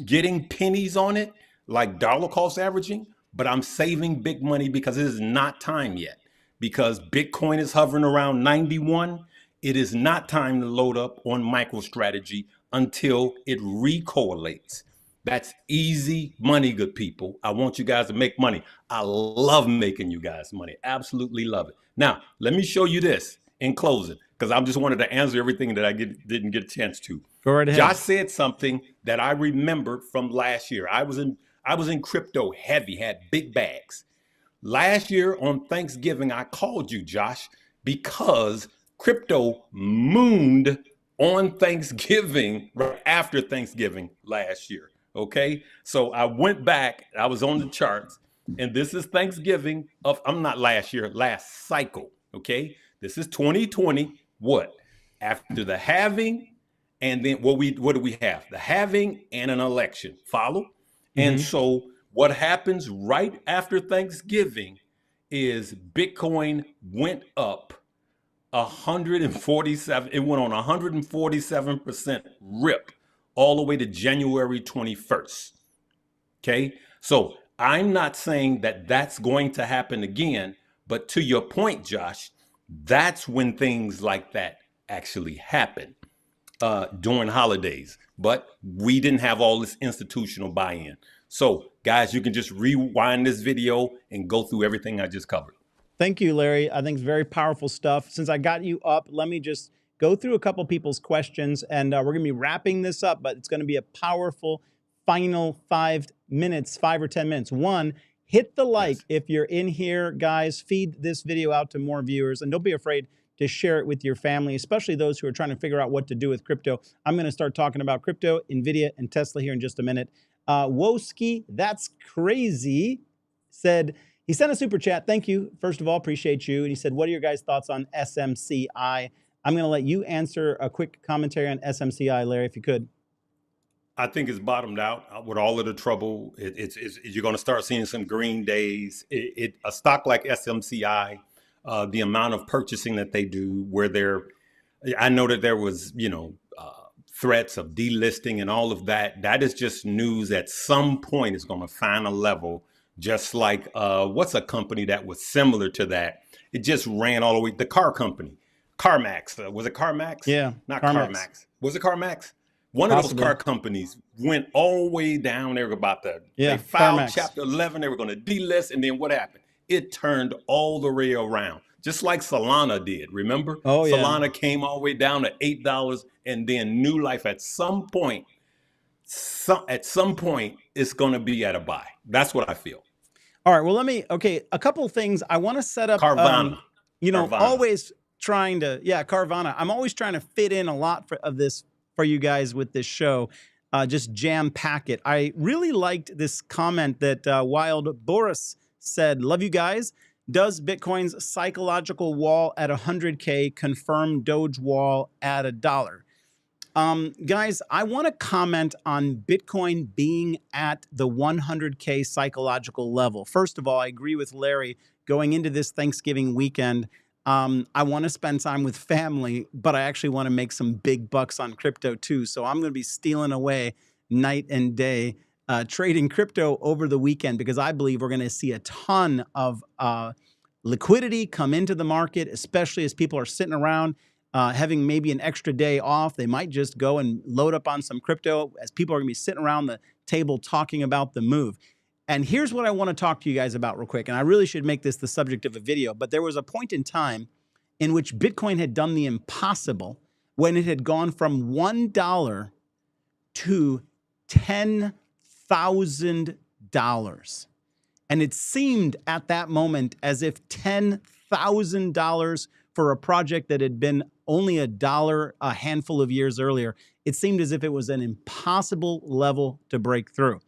getting pennies on it, like dollar cost averaging, but I'm saving big money because it is not time yet. Because Bitcoin is hovering around 91, it is not time to load up on MicroStrategy until it recorrelates. That's easy money, good people. I want you guys to make money. I love making you guys money. Absolutely love it. Now, let me show you this in closing, because I just wanted to answer everything that I didn't get a chance to. Go right ahead. Josh said something that I remembered from last year. I was in crypto heavy, had big bags. Last year on Thanksgiving, I called you, Josh, because crypto mooned on Thanksgiving, right after Thanksgiving last year. Okay. So I went back, I was on the charts, and this is Thanksgiving of, I'm not last year, last cycle. Okay. This is 2020. What? After the halving, and then what do we have? The halving and an election. Follow? Mm-hmm. And so what happens right after Thanksgiving is Bitcoin went up 147. It went on 147% rip all the way to January 21st. Okay. So I'm not saying that that's going to happen again, but to your point, Josh, that's when things like that actually happen during holidays. But we didn't have all this institutional buy-in. So guys, you can just rewind this video and go through everything I just covered. Thank you, Larry. I think it's very powerful stuff. Since I got you up, let me just go through a couple people's questions, and we're going to be wrapping this up, but it's going to be a powerful final 5 minutes, 5 or 10 minutes. One, hit the like if you're in here, guys. Feed this video out to more viewers, and don't be afraid to share it with your family, especially those who are trying to figure out what to do with crypto. I'm going to start talking about crypto, NVIDIA, and Tesla here in just a minute. Woski, that's crazy, said, he sent a super chat. Thank you. First of all, appreciate you. And he said, what are your guys' thoughts on SMCI? I'm going to let you answer a quick commentary on SMCI, Larry, if you could. I think it's bottomed out with all of the trouble. You're going to start seeing some green days. A stock like SMCI, the amount of purchasing that they do, I know that there was, threats of delisting and all of that. That is just news. At some point, it's going to find a level. Just like, what's a company that was similar to that? It just ran all the way, the car company, CarMax. Was it CarMax? Yeah. Not CarMax. Was it CarMax? One of those car companies went all the way down. They were about to, they filed CarMax. Chapter 11. They were going to delist. And then what happened? It turned all the way around, just like Solana did. Remember? Oh, yeah. Solana came all the way down to $8 and then new life at some point. At some point, it's going to be at a buy. That's what I feel. All right. Well, a couple things. I want to set up, Carvana. Carvana. Always trying to, Carvana. I'm always trying to fit in a lot of this for you guys with this show. Just jam pack it. I really liked this comment that Wild Boris said, love you guys. Does Bitcoin's psychological wall at 100K confirm Doge wall at $1? Guys, I want to comment on Bitcoin being at the 100K psychological level. First of all, I agree with Larry going into this Thanksgiving weekend. I want to spend time with family, but I actually want to make some big bucks on crypto too. So I'm going to be stealing away night and day, trading crypto over the weekend, because I believe we're going to see a ton of liquidity come into the market, especially as people are sitting around having maybe an extra day off. They might just go and load up on some crypto as people are going to be sitting around the table talking about the move. And here's what I want to talk to you guys about real quick. And I really should make this the subject of a video, but there was a point in time in which Bitcoin had done the impossible when it had gone from $1 to $10,000. And it seemed at that moment as if $10,000 for a project that had been only $1 a handful of years earlier, it seemed as if it was an impossible level to break through.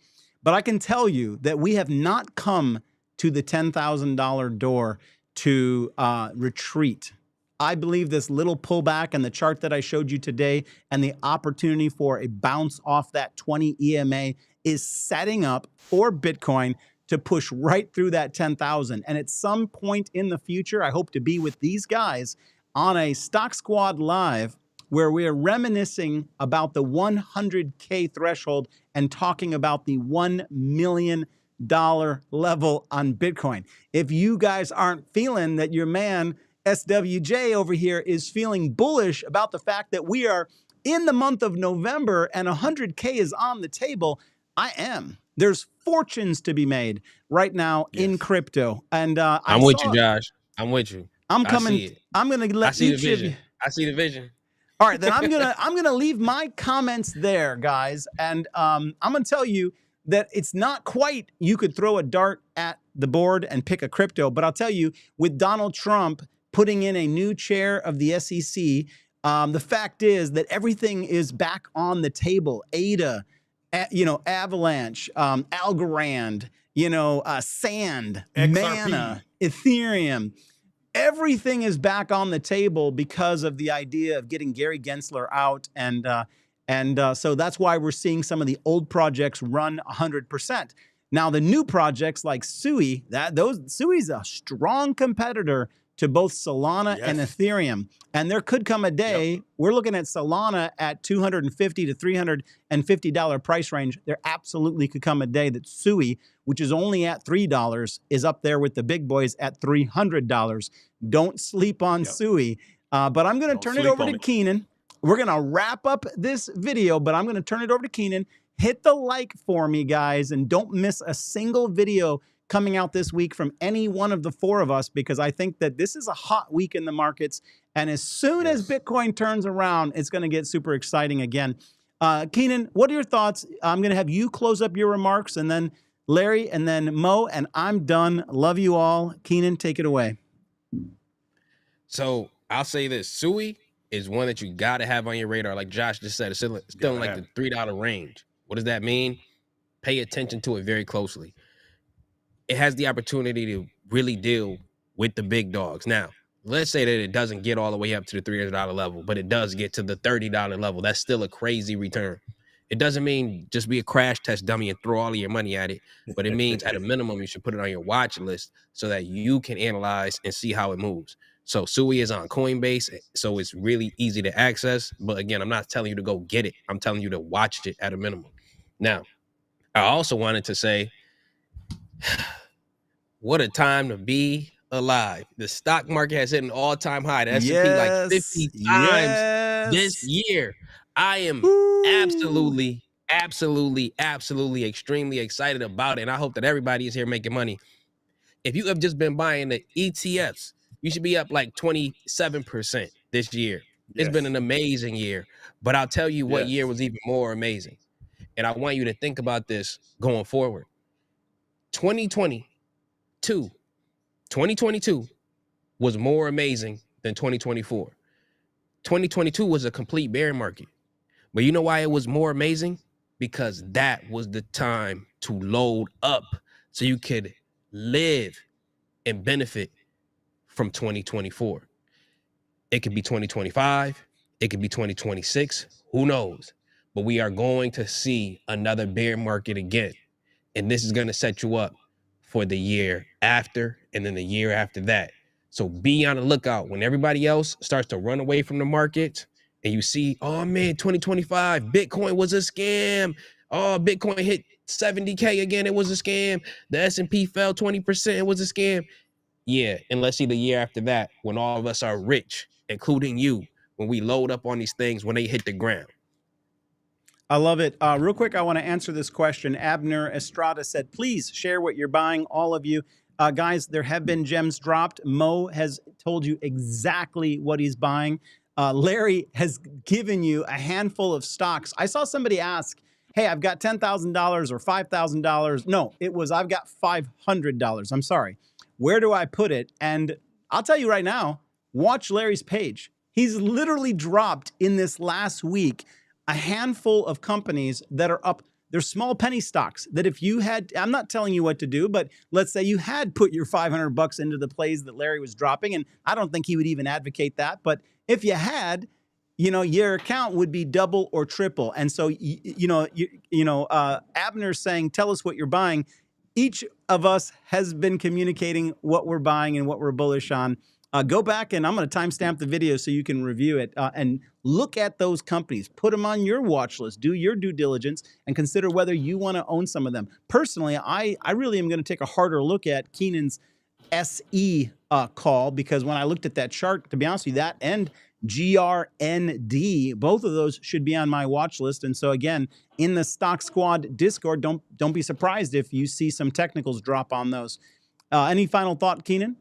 But I can tell you that we have not come to the $10,000 door to retreat. I believe this little pullback and the chart that I showed you today and the opportunity for a bounce off that 20 EMA is setting up for Bitcoin to push right through that 10,000. And at some point in the future, I hope to be with these guys on a Stock Squad Live where we are reminiscing about the 100K threshold and talking about the $1 million level on Bitcoin. If you guys aren't feeling that your man SWJ over here is feeling bullish about the fact that we are in the month of November and 100K is on the table, I am. There's fortunes to be made right now in crypto. And I'm with you, Josh. I'm with you. I'm coming. I see it. I'm going to let I see the each of vision. you. I see the vision. All right, then I'm gonna leave my comments there, guys, and I'm gonna tell you that it's not quite you could throw a dart at the board and pick a crypto, but I'll tell you, with Donald Trump putting in a new chair of the SEC, the fact is that everything is back on the table. ADA, Avalanche, Algorand, Sand, XRP. Mana, Ethereum. Everything is back on the table because of the idea of getting Gary Gensler out. And so that's why we're seeing some of the old projects run 100%. Now, the new projects like Sui, Sui's a strong competitor to both Solana and Ethereum. And there could come a day, we're looking at Solana at $250 to $350 price range. There absolutely could come a day that Sui, which is only at $3, is up there with the big boys at $300. Don't sleep on Sui. But I'm going to turn it over to Keenan. We're going to wrap up this video, but I'm going to turn it over to Keenan. Hit the like for me, guys, and don't miss a single video coming out this week from any one of the four of us, because I think that this is a hot week in the markets. And as soon as Bitcoin turns around, it's going to get super exciting again. Keenan, what are your thoughts? I'm going to have you close up your remarks, and then Larry, and then Mo, and I'm done. Love you all. Keenan, take it away. So I'll say this. Sui is one that you got to have on your radar. Like Josh just said, it's still in like the $3 range. What does that mean? Pay attention to it very closely. It has the opportunity to really deal with the big dogs. Now, let's say that it doesn't get all the way up to the $300 level, but it does get to the $30 level. That's still a crazy return. It doesn't mean just be a crash test dummy and throw all of your money at it, but it means at a minimum, you should put it on your watch list so that you can analyze and see how it moves. So Sui is on Coinbase, so it's really easy to access. But again, I'm not telling you to go get it. I'm telling you to watch it at a minimum. Now, I also wanted to say, what a time to be alive. The stock market has hit an all-time high. The S&P like 50 times this year. I am absolutely, extremely excited about it. And I hope that everybody is here making money. If you have just been buying the ETFs, you should be up like 27% this year. It's been an amazing year. But I'll tell you what year was even more amazing. And I want you to think about this going forward. 2022 was more amazing than 2024. 2022 was a complete bear market. But you know why it was more amazing? Because that was the time to load up so you could live and benefit from 2024. It could be 2025. It could be 2026. Who knows? But we are going to see another bear market again. And this is going to set you up for the year after and then the year after that. So be on the lookout when everybody else starts to run away from the market and you see, oh man, 2025, Bitcoin was a scam. Oh, Bitcoin hit 70K again. It was a scam. The S&P fell 20%. It was a scam. Yeah. And let's see the year after that when all of us are rich, including you, when we load up on these things when they hit the ground. I love it. Real quick, I want to answer this question. Abner Estrada said, please share what you're buying, all of you. Guys, there have been gems dropped. Mo has told you exactly what he's buying. Larry has given you a handful of stocks. I saw somebody ask, hey, I've got $10,000 or $5,000. No, it was, I've got $500. I'm sorry. Where do I put it? And I'll tell you right now, watch Larry's page. He's literally dropped in this last week a handful of companies that are up. They're small penny stocks that if you had, I'm not telling you what to do, but let's say you had put your $500 into the plays that Larry was dropping, and I don't think he would even advocate that. But if you had, you know, your account would be double or triple. And so, Abner's saying, tell us what you're buying. Each of us has been communicating what we're buying and what we're bullish on. Go back and I'm going to timestamp the video so you can review it and look at those companies. Put them on your watch list. Do your due diligence and consider whether you want to own some of them. Personally, I really am going to take a harder look at Keenan's SE call because when I looked at that chart, to be honest with you, that and GRND, both of those should be on my watch list. And so again, in the Stock Squad Discord, don't be surprised if you see some technicals drop on those. Any final thought, Keenan?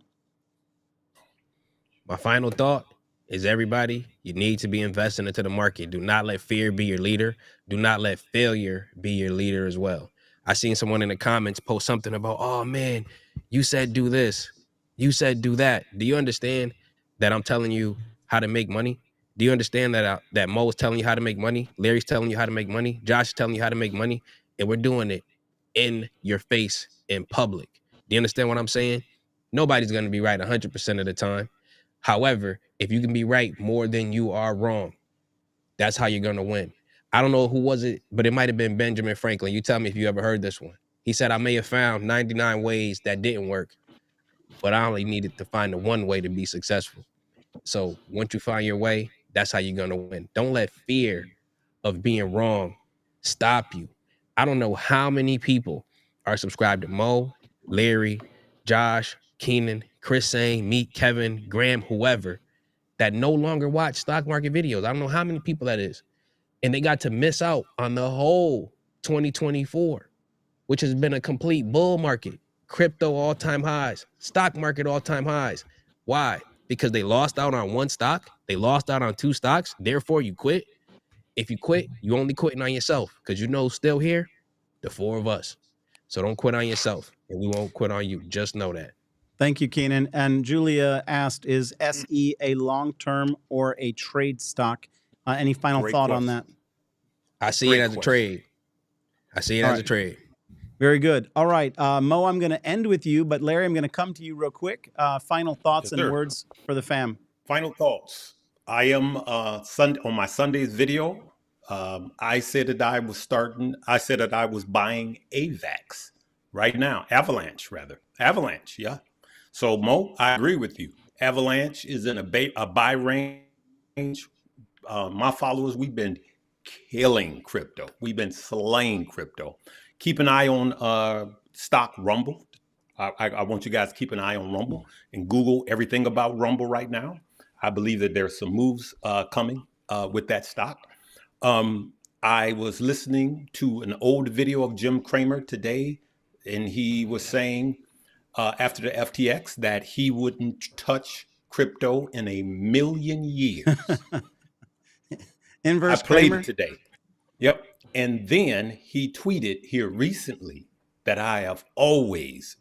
My final thought is everybody, you need to be investing into the market. Do not let fear be your leader. Do not let failure be your leader as well. I seen someone in the comments post something about, oh man, you said do this. You said do that. Do you understand that I'm telling you how to make money? Do you understand that that Mo is telling you how to make money? Larry's telling you how to make money. Josh is telling you how to make money. And we're doing it in your face in public. Do you understand what I'm saying? Nobody's going to be right 100% of the time. However, if you can be right more than you are wrong, that's how you're going to win. I don't know who was it, but it might have been Benjamin Franklin. You tell me if you ever heard this one. He said, I may have found 99 ways that didn't work, but I only needed to find the one way to be successful. So once you find your way, that's how you're going to win. Don't let fear of being wrong stop you. I don't know how many people are subscribed to Mo, Larry, Josh, Keenan, Chris Sane, me, Kevin, Graham, whoever, that no longer watch stock market videos. I don't know how many people that is. And they got to miss out on the whole 2024, which has been a complete bull market. Crypto all-time highs, stock market all-time highs. Why? Because they lost out on one stock. They lost out on two stocks. Therefore, you quit. If you quit, you only quitting on yourself because you know still here, the four of us. So don't quit on yourself and we won't quit on you. Just know that. Thank you, Keenan. And Julia asked, is SE a long-term or a trade stock? Any final thought on that? I see it as a trade. I see it as a trade. Very good. All right, Mo, I'm going to end with you, but Larry, I'm going to come to you real quick. Final thoughts and words for the fam. Final thoughts. I am on my Sunday's video. I said that I was buying AVAX right now. Avalanche, yeah. So Mo, I agree with you. Avalanche is in a buy range. My followers, we've been killing crypto. We've been slaying crypto. Keep an eye on stock Rumble. I want you guys to keep an eye on Rumble and Google everything about Rumble right now. I believe that there's some moves coming with that stock. I was listening to an old video of Jim Cramer today, and he was saying after the FTX that he wouldn't touch crypto in a million years. Inverse I played Cramer? it today. Yep. And then he tweeted here recently that I've always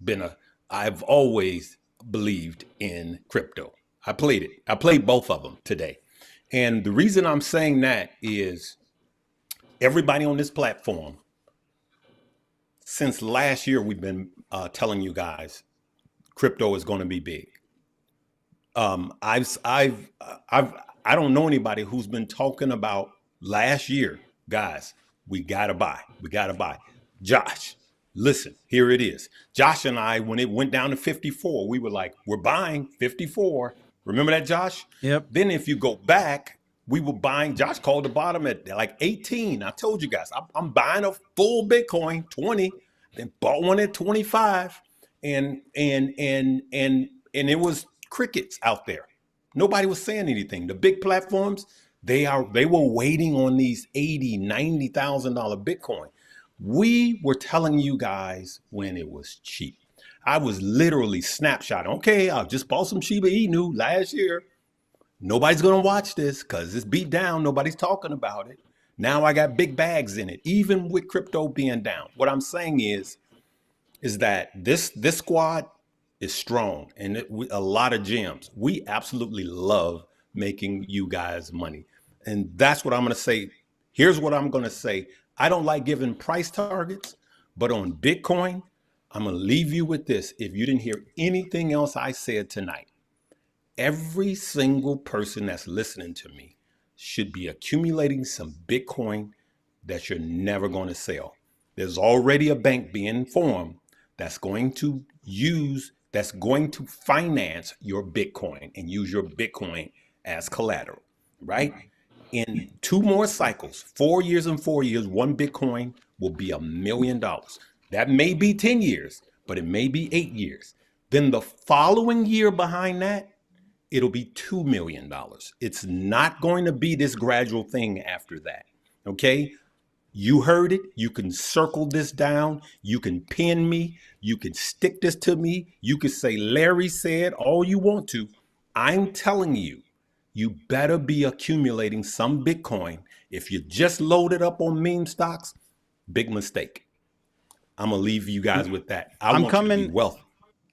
believed in crypto. I played it. I played both of them today. And the reason I'm saying that is everybody on this platform, since last year, we've been telling you guys crypto is going to be big. I've I don't know anybody who's been talking about last year, guys. We gotta buy. We gotta buy. Josh, listen, here it is. Josh and I, when it went down to 54, we were like, we're buying 54. Remember that, Josh? Yep. Then if you go back, we were buying. Josh called the bottom at like 18. I told you guys, I'm buying a full Bitcoin 20, then bought one at 25, and it was crickets out there. Nobody was saying anything. The big platforms, they were waiting on these $80,000, $90,000 Bitcoin. We were telling you guys when it was cheap. I was literally snapshotting. Okay, I just bought some Shiba Inu last year. Nobody's gonna watch this because it's beat down. Nobody's talking about it. Now I got big bags in it, even with crypto being down. What I'm saying is that this squad is strong and a lot of gems. We absolutely love making you guys money. And that's what I'm going to say. Here's what I'm going to say. I don't like giving price targets, but on Bitcoin, I'm going to leave you with this. If you didn't hear anything else I said tonight, every single person that's listening to me should be accumulating some Bitcoin that you're never going to sell. There's already a bank being formed that's going to finance your Bitcoin and use your Bitcoin as collateral, right? In 2 more cycles, 4 years and 4 years, 1 Bitcoin will be $1 million. That may be 10 years, but it may be 8 years. Then the following year behind that, it'll be $2 million. It's not going to be this gradual thing after that, okay? You heard it. You can circle this down. You can pin me. You can stick this to me. You can say, Larry said all you want to. I'm telling you, you better be accumulating some Bitcoin. If you just loaded up on meme stocks, big mistake. I'm going to leave you guys with that. I want you to be wealthy.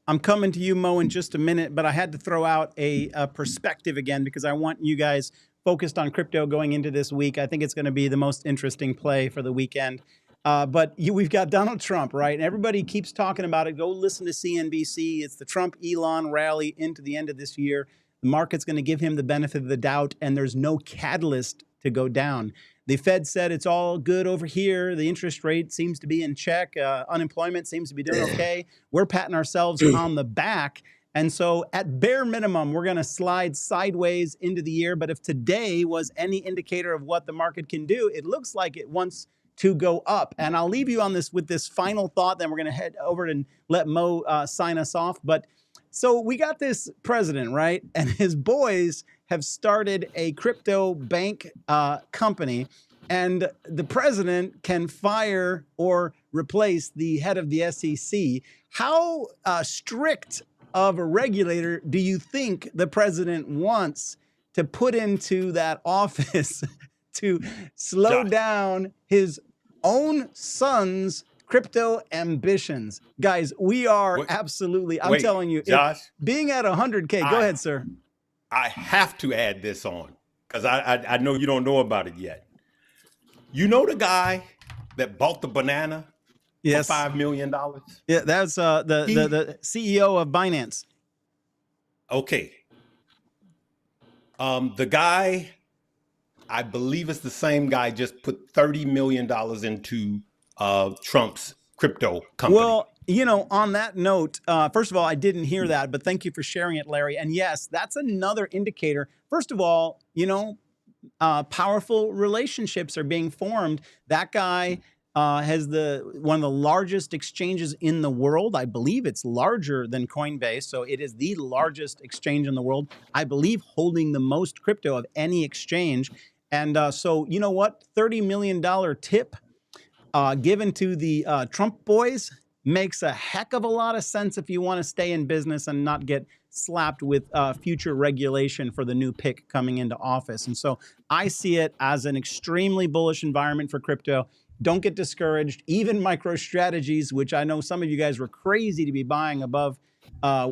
I'm coming to you, Mo, in just a minute, but I had to throw out a perspective again because I want you guys focused on crypto going into this week. I think it's going to be the most interesting play for the weekend. But we've got Donald Trump, right? And everybody keeps talking about it. Go listen to CNBC. It's the Trump-Elon rally into the end of this year. The market's going to give him the benefit of the doubt, and there's no catalyst to go down. The Fed said it's all good over here. The interest rate seems to be in check. Unemployment seems to be doing okay. We're patting ourselves on the back. And so at bare minimum, we're going to slide sideways into the year. But if today was any indicator of what the market can do, it looks like it wants to go up. And I'll leave you on this with this final thought. Then we're going to head over and let Mo sign us off. But so we got this president, right? And his boys have started a crypto bank company. And the president can fire or replace the head of the SEC. How strict of a regulator do you think the president wants to put into that office to slow down his own son's crypto ambitions? Guys, we are absolutely, I'm telling you, Josh, being at 100K, go ahead, sir. I have to add this on because I know you don't know about it yet. You know the guy that bought the banana for $5 million? Yeah, that's the CEO of Binance. Okay. The guy, I believe it's the same guy, just put $30 million into Trump's crypto company. Well, you know, on that note, first of all, I didn't hear that, but thank you for sharing it, Larry. And yes, that's another indicator. First of all, you know, powerful relationships are being formed. That guy has one of the largest exchanges in the world. I believe it's larger than Coinbase. So it is the largest exchange in the world, I believe, holding the most crypto of any exchange. And so, you know what? $30 million tip given to the Trump boys makes a heck of a lot of sense if you want to stay in business and not get slapped with future regulation for the new pick coming into office. And so I see it as an extremely bullish environment for crypto. Don't get discouraged. Even MicroStrategies, which I know some of you guys were crazy to be buying above,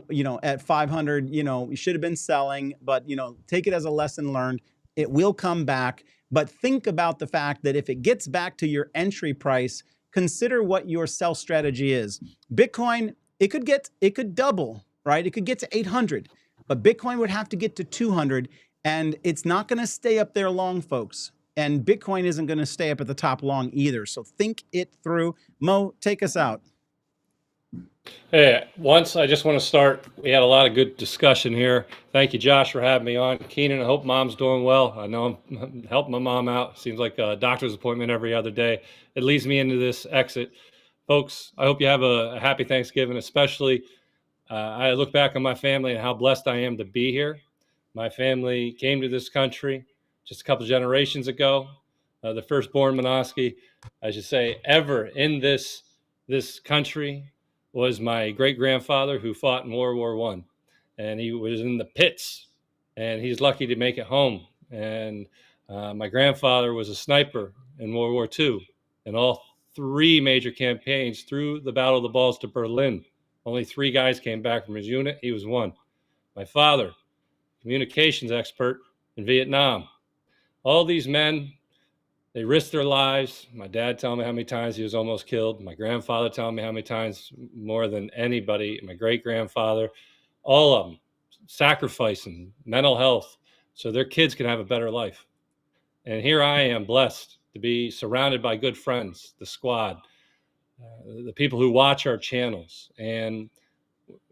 you know, at 500, you know, you should have been selling, but, you know, take it as a lesson learned. It will come back. But think about the fact that if it gets back to your entry price, consider what your sell strategy is. Bitcoin, it could double, right? It could get to 800. but Bitcoin would have to get to 200, and it's not going to stay up there long, folks. And Bitcoin isn't going to stay up at the top long either. So think it through. Mo, take us out. Hey, once I just want to start. We had a lot of good discussion here. Thank you, Josh, for having me on. Keenan, I hope mom's doing well. I know I'm helping my mom out. Seems like a doctor's appointment every other day. It leads me into this exit. Folks, I hope you have a happy Thanksgiving, especially. I look back on my family and how blessed I am to be here. My family came to this country just a couple generations ago. The firstborn Minoski, I should say, ever in this country was my great-grandfather who fought in World War I. And he was in the pits, and he's lucky to make it home. And my grandfather was a sniper in World War II, and all 3 major campaigns through the Battle of the Balls to Berlin. Only 3 guys came back from his unit. He was one. My father, communications expert in Vietnam. All these men, they risked their lives. My dad telling me how many times he was almost killed. My grandfather telling me how many times more than anybody. My great-grandfather, all of them sacrificing mental health so their kids can have a better life. And here I am, blessed to be surrounded by good friends, the squad, the people who watch our channels. And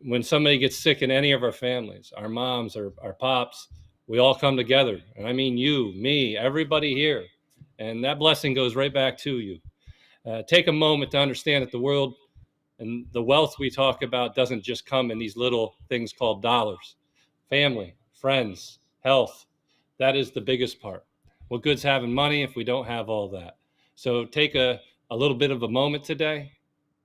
when somebody gets sick in any of our families, our moms or our pops, we all come together. And I mean you, me, everybody here. And that blessing goes right back to you. Take a moment to understand that the world and the wealth we talk about doesn't just come in these little things called dollars. Family, friends, health, that is the biggest part. What good's having money if we don't have all that? So take a little bit of a moment today.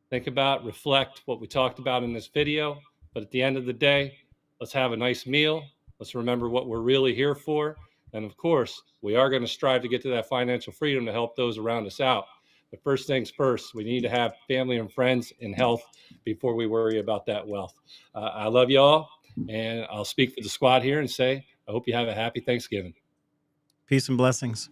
Think about, reflect what we talked about in this video. But at the end of the day, let's have a nice meal. Let's remember what we're really here for. And of course, we are going to strive to get to that financial freedom to help those around us out. But first things first, we need to have family and friends in health before we worry about that wealth. I love you all, and I'll speak for the squad here and say, I hope you have a happy Thanksgiving. Peace and blessings.